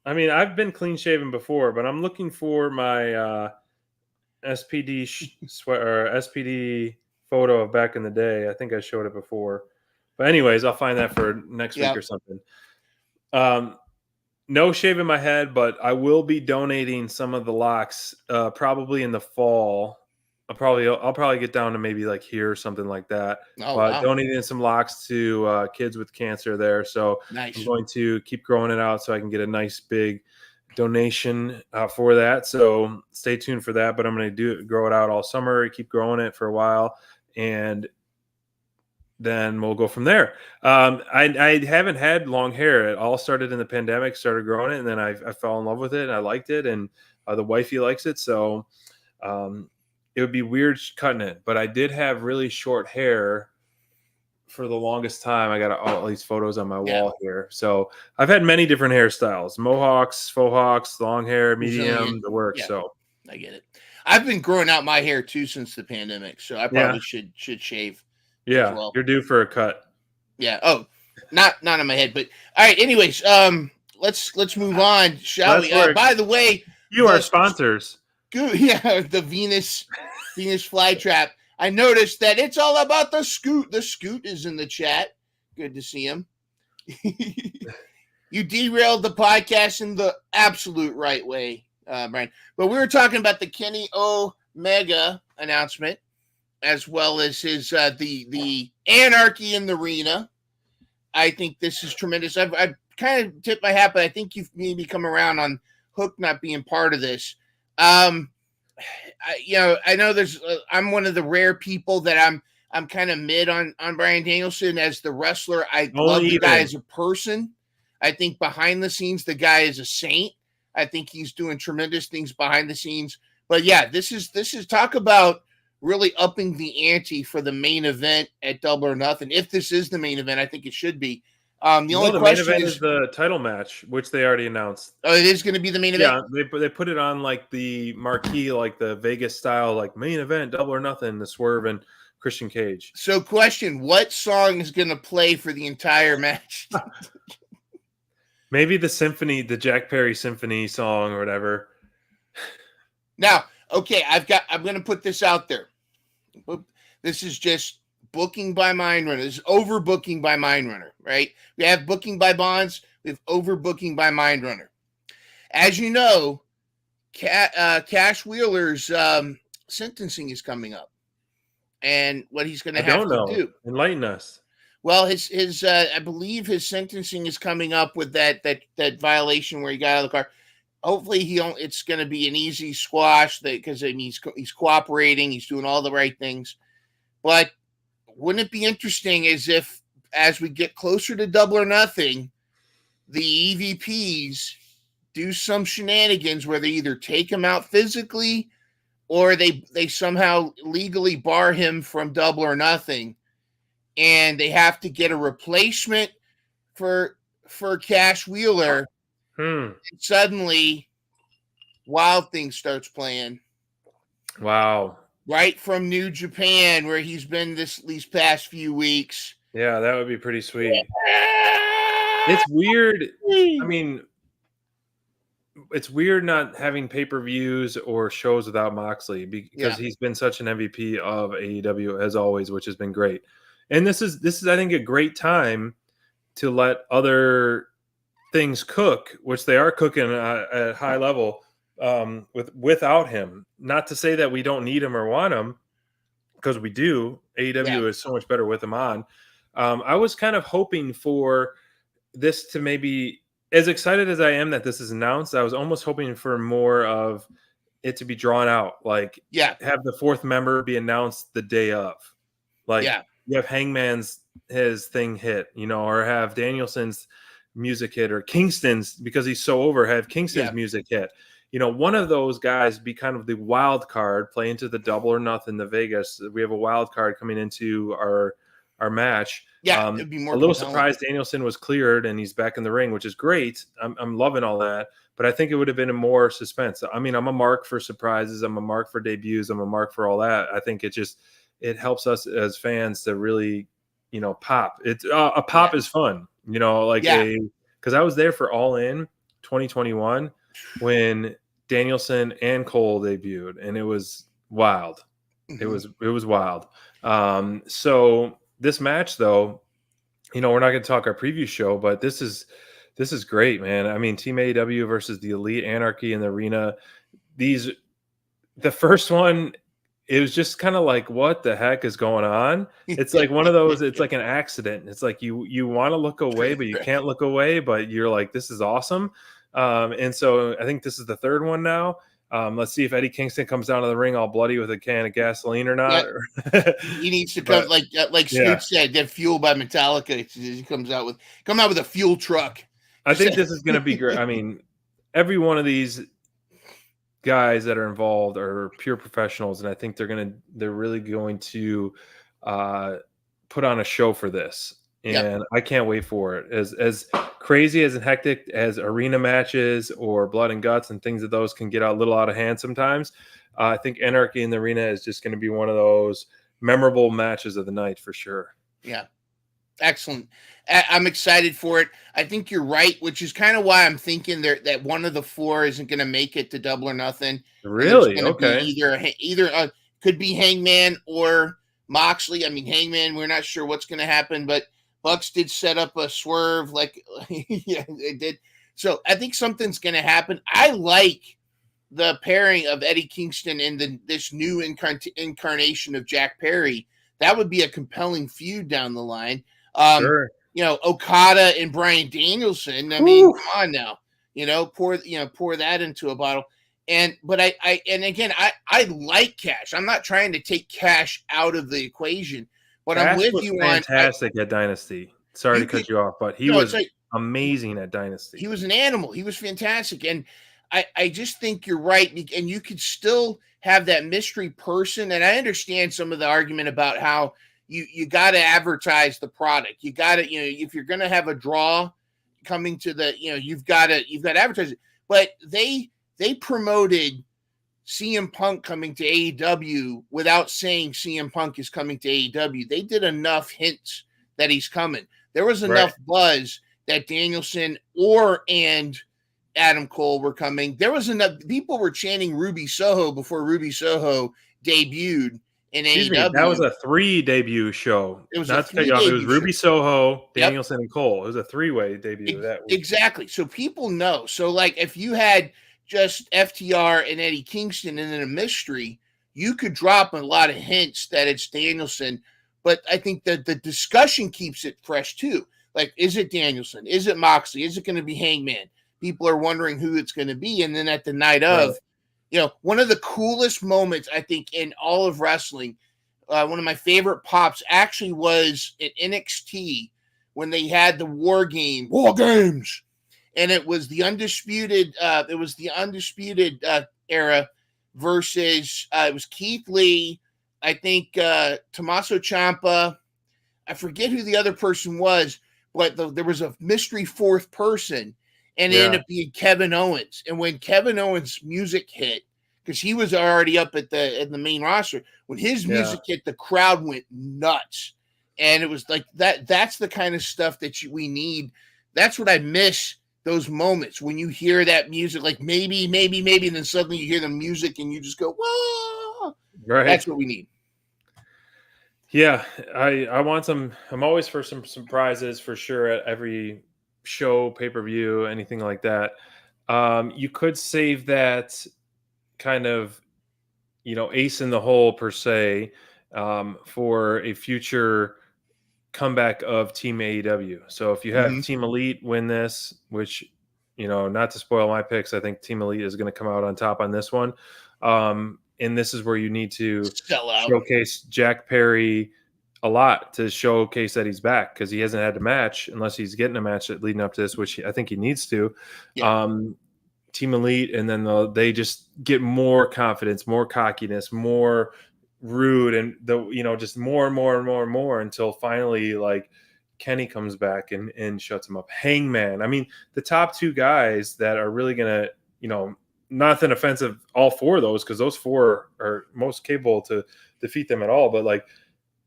I mean, I've been clean shaven before, but I'm looking for my SPD sweat or SPD photo of back in the day. I think I showed it before. But anyways, I'll find that for next week or something. No shaving my head, but I will be donating some of the locks probably in the fall. I'll probably get down to maybe like here or something like that. Donating some locks to kids with cancer there. So nice. I'm going to keep growing it out so I can get a nice big donation for that. So stay tuned for that. But I'm going to grow it out all summer, keep growing it for a while, and then we'll go from there. I haven't had long hair. It all started in the pandemic, started growing it, and then I fell in love with it, and I liked it, and the wifey likes it. So it would be weird cutting it, but I did have really short hair for the longest time. I got all these photos on my wall here. So I've had many different hairstyles: mohawks, faux hawks, long hair, medium, the works. Yeah, so I get it. I've been growing out my hair too since the pandemic, so I probably should shave. Yeah, well. You're due for a cut. Yeah. Oh, not on my head, but all right. Anyways, let's move on, shall we? By the way, you are sponsors. Yeah, the Venus flytrap. I noticed that it's all about the Scoot. The Scoot is in the chat. Good to see him. You derailed the podcast in the absolute right way, Brian. But we were talking about the Kenny Omega announcement, as well as his the anarchy in the arena. I think this is tremendous. I've kind of tipped my hat, but I think you've maybe come around on Hook not being part of this. I know there's I'm one of the rare people that I'm kind of mid on Bryan Danielson as the wrestler. I love the guy as a person. I think behind the scenes, the guy is a saint. I think he's doing tremendous things behind the scenes. But yeah, this is talk about really upping the ante for the main event at Double or Nothing. If this is the main event, I think it should be. The only question main event is the title match, which they already announced. Oh, it is going to be the main event? Yeah, they put it on like the marquee, like the Vegas style, like main event, Double or Nothing, the Swerve and Christian Cage. So question, what song is going to play for the entire match? Maybe the symphony, the Jack Perry symphony song or whatever. Now, okay, I'm going to put this out there. This is just booking by Mindrunner. This is overbooking by Mindrunner, right? We have booking by Bonds. We have overbooking by Mindrunner. As you know, Cash Wheeler's sentencing is coming up, and what he's going to have to do. Enlighten us. Well, his I believe his sentencing is coming up with that violation where he got out of the car. Hopefully, it's going to be an easy squash because he's cooperating, he's doing all the right things. But wouldn't it be interesting as we get closer to Double or Nothing, the EVPs do some shenanigans where they either take him out physically or they somehow legally bar him from Double or Nothing, and they have to get a replacement for Cash Wheeler. And suddenly, Wild Thing starts playing. Wow. Right from New Japan, where he's been these past few weeks. Yeah, that would be pretty sweet. It's weird. I mean, it's weird not having pay-per-views or shows without Moxley because he's been such an MVP of AEW as always, which has been great. And this is I think a great time to let other things cook, which they are cooking at high level without him. Not to say that we don't need him or want him, because we do. AEW is so much better with him on. I was kind of hoping for this to maybe, as excited as I am that this is announced, I was almost hoping for more of it to be drawn out. Like, have the fourth member be announced the day of. Like, you have Hangman's his thing hit, or have Danielson's music hit, or Kingston's, because he's so over, have Kingston's music hit. One of those guys be kind of the wild card, play into the Double or Nothing, the Vegas. We have a wild card coming into our match. Yeah, it'd be more a little surprised Danielson was cleared and he's back in the ring, which is great. I'm loving all that, but I think it would have been more suspense. I mean, I'm a mark for surprises. I'm a mark for debuts. I'm a mark for all that. I think it helps us as fans to really, pop. It's a pop is fun, because I was there for All In 2021 when Danielson and Cole debuted, and it was wild. It was wild. So this match, though, we're not going to talk our preview show, but this is great, man. I mean, Team AEW versus the Elite, Anarchy in the Arena. The first one, it was just kind of like, what the heck is going on? It's like one of those, it's like an accident. It's like you want to look away, but you can't look away, but you're like, this is awesome. And so I think this is the third one now. Let's see if Eddie Kingston comes down to the ring all bloody with a can of gasoline or not. Yeah. He needs to come, like Snoop said, get fueled by Metallica. He come out with a fuel truck. I think this is going to be great. I mean, every one of these guys that are involved are pure professionals, and I think they're really going to put on a show for this. And I can't wait for it. As crazy as and hectic as arena matches or blood and guts and things of those can get a little out of hand sometimes, I think Anarchy in the Arena is just going to be one of those memorable matches of the night for sure. Yeah. Excellent. I'm excited for it. I think you're right, which is kind of why I'm thinking that one of the four isn't going to make it to Double or Nothing. Really? Okay. Either could be Hangman or Moxley. I mean, Hangman, we're not sure what's going to happen, but Bucks did set up a swerve, yeah, it did. So I think something's going to happen. I like the pairing of Eddie Kingston and this new incarnation of Jack Perry. That would be a compelling feud down the line. Sure. Okada and Bryan Danielson. I mean, come on now. Pour that into a bottle. But I like Cash. I'm not trying to take Cash out of the equation. But I'm with you on fantastic at Dynasty. Sorry to cut you off, but he was amazing at Dynasty. He was an animal. He was fantastic. And I just think you're right. And you could still have that mystery person. And I understand some of the argument about how you got to advertise the product. You got to, if you're going to have a draw coming to the, you've got to advertise it. But they promoted CM Punk coming to AEW without saying CM Punk is coming to AEW. They did enough hints that he's coming. There was enough buzz that Danielson and Adam Cole were coming. There was enough people were chanting Ruby Soho before Ruby Soho debuted in AEW. That was a 3 debut show. It was It was Ruby Soho, Danielson, and Cole. It was a 3-way debut that week. Exactly. So people know. So like if you had just FTR and Eddie Kingston and then a mystery, you could drop a lot of hints that it's Danielson. But I think that the discussion keeps it fresh too. Like, is it Danielson? Is it Moxley? Is it going to be Hangman? People are wondering who it's going to be. And then at the night of, one of the coolest moments, I think, in all of wrestling, one of my favorite pops actually was at NXT when they had the War Games. And it was the undisputed era versus it was Keith Lee, I think Tommaso Ciampa. I forget who the other person was, but there was a mystery fourth person, and it ended up being Kevin Owens. And when Kevin Owens' music hit, because he was already up at the main roster, when his music hit, the crowd went nuts. And it was like that. That's the kind of stuff that we need. That's what I miss. Those moments when you hear that music, like maybe, and then suddenly you hear the music and you just go, whoa! Right. That's what we need. Yeah, I want some. I'm always for some surprises for sure at every show, pay-per-view, anything like that. You could save that kind of, ace in the hole per se for a future comeback of Team AEW. So if you have Team Elite win this, which, not to spoil my picks, I think Team Elite is going to come out on top on this one. And this is where you need to showcase Jack Perry a lot to showcase that he's back, because he hasn't had a match unless he's getting a match leading up to this, which I think he needs to. Yeah. Team Elite, and then they just get more confidence, more cockiness, more rude, and just more and more and more and more until finally like Kenny comes back and shuts him up. Hangman. I mean, the top 2 guys that are really gonna, nothing offensive, all 4 of those, because those 4 are most capable to defeat them at all. But like,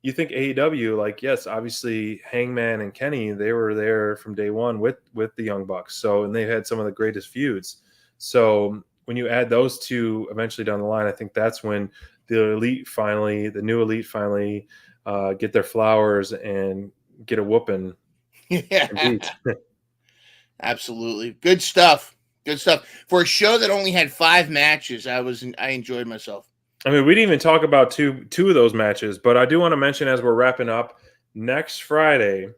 you think AEW, like, yes, obviously Hangman and Kenny, they were there from day one with the Young Bucks. So, and they've had some of the greatest feuds. So when you add those two eventually down the line, I think that's when the new elite finally get their flowers and get a whooping. Yeah. Absolutely. Good stuff. Good stuff. For a show that only had 5 matches, I enjoyed myself. I mean, we didn't even talk about two of those matches, but I do want to mention as we're wrapping up, next Friday,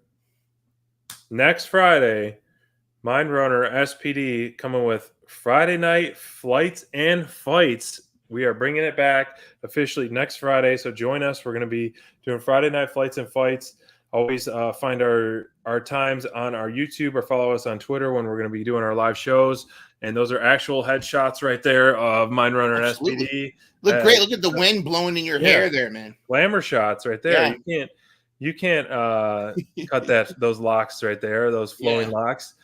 Mind Runner SPD coming with Friday night flights and fights. We are bringing it back officially next Friday, so join us. We're going to be doing Friday night flights and fights. Always find our times on our YouTube or follow us on Twitter when we're going to be doing our live shows. And those are actual headshots right there of Mind Runner and SPD. Look great. Look at the wind blowing in your hair there, man. Glamour shots right there. Yeah. You can't cut those locks right there, those flowing locks.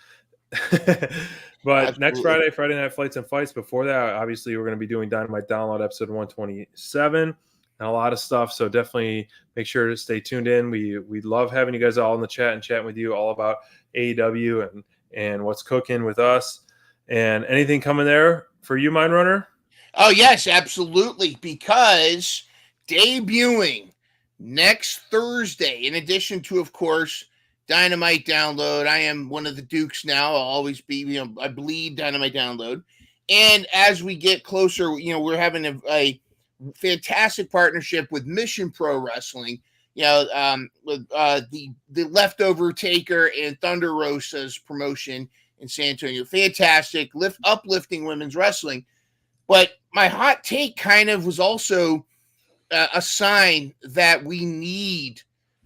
But Absolutely. Next Friday night flights and fights. Before that, obviously, we're going to be doing Dynamite Download episode 127 and a lot of stuff. So definitely make sure to stay tuned in. We love having you guys all in the chat and chatting with you all about AEW and what's cooking with us. And anything coming there for you, Mind Runner? Oh, yes, absolutely. Because debuting next Thursday, in addition to, of course, Dynamite Download. I am one of the Dukes now. I'll always be, I bleed Dynamite Download. And as we get closer, we're having a fantastic partnership with Mission Pro Wrestling, with the Leftover Taker and Thunder Rosa's promotion in San Antonio. Fantastic, uplifting women's wrestling. But my hot take kind of was also a sign that we need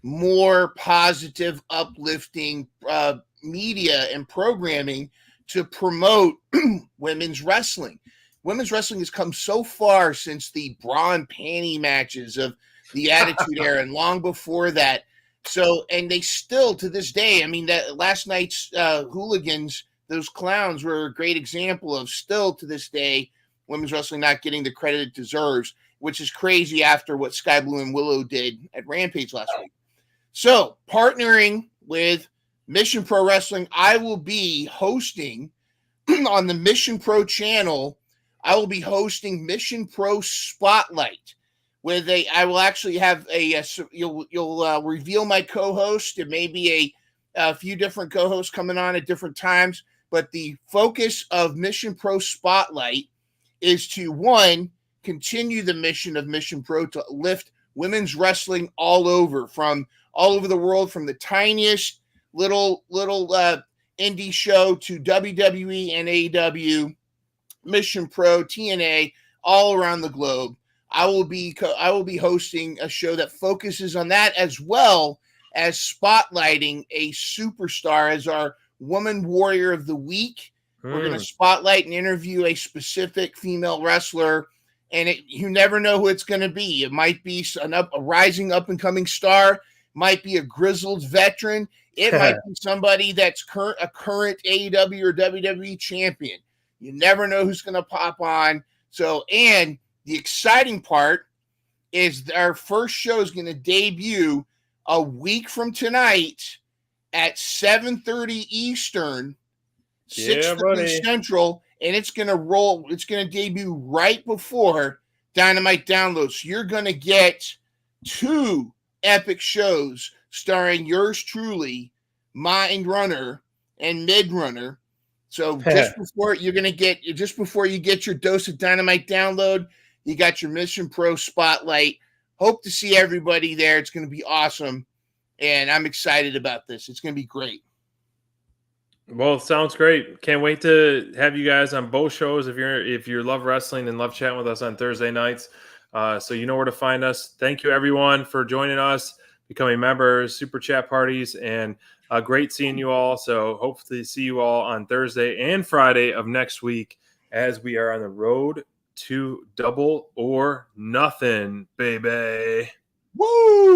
more positive, uplifting media and programming to promote women's wrestling. Women's wrestling has come so far since the bra and panty matches of the Attitude Era and long before that. So, and they still, to this day, I mean, that last night's hooligans, those clowns were a great example of still to this day, women's wrestling not getting the credit it deserves, which is crazy after what Sky Blue and Willow did at Rampage last week. So, partnering with Mission Pro Wrestling, I will be hosting on the Mission Pro channel. I will be hosting Mission Pro Spotlight. I will actually have you'll reveal my co-host. It may be a few different co-hosts coming on at different times, but the focus of Mission Pro Spotlight is to, one, continue the mission of Mission Pro to lift women's wrestling all over the world, from the tiniest little indie show to WWE and AEW, Mission Pro, TNA, all around the globe. I will be hosting a show that focuses on that, as well as spotlighting a superstar as our Woman Warrior of the Week. We're going to spotlight and interview a specific female wrestler, and you never know who it's going to be. It might be a rising up and coming star, might be a grizzled veteran. It might be somebody that's a current AEW or WWE champion. You never know who's going to pop on. So, and the exciting part is our first show is going to debut a week from tonight at 7:30 Eastern, 6:30 Central, and it's going to roll. It's going to debut right before Dynamite Download. So you're going to get 2 epic shows starring yours truly, Mind Runner and Mid Runner. So just before you get your dose of Dynamite Download, you got your Mission Pro Spotlight. Hope to see everybody there. It's going to be awesome, and I'm excited about this. It's going to be great. Well, sounds great. Can't wait to have you guys on both shows if you love wrestling and love chatting with us on Thursday nights. So you know where to find us. Thank you, everyone, for joining us, becoming members, super chat parties, and great seeing you all. So hopefully see you all on Thursday and Friday of next week as we are on the road to Double or Nothing, baby. Woo!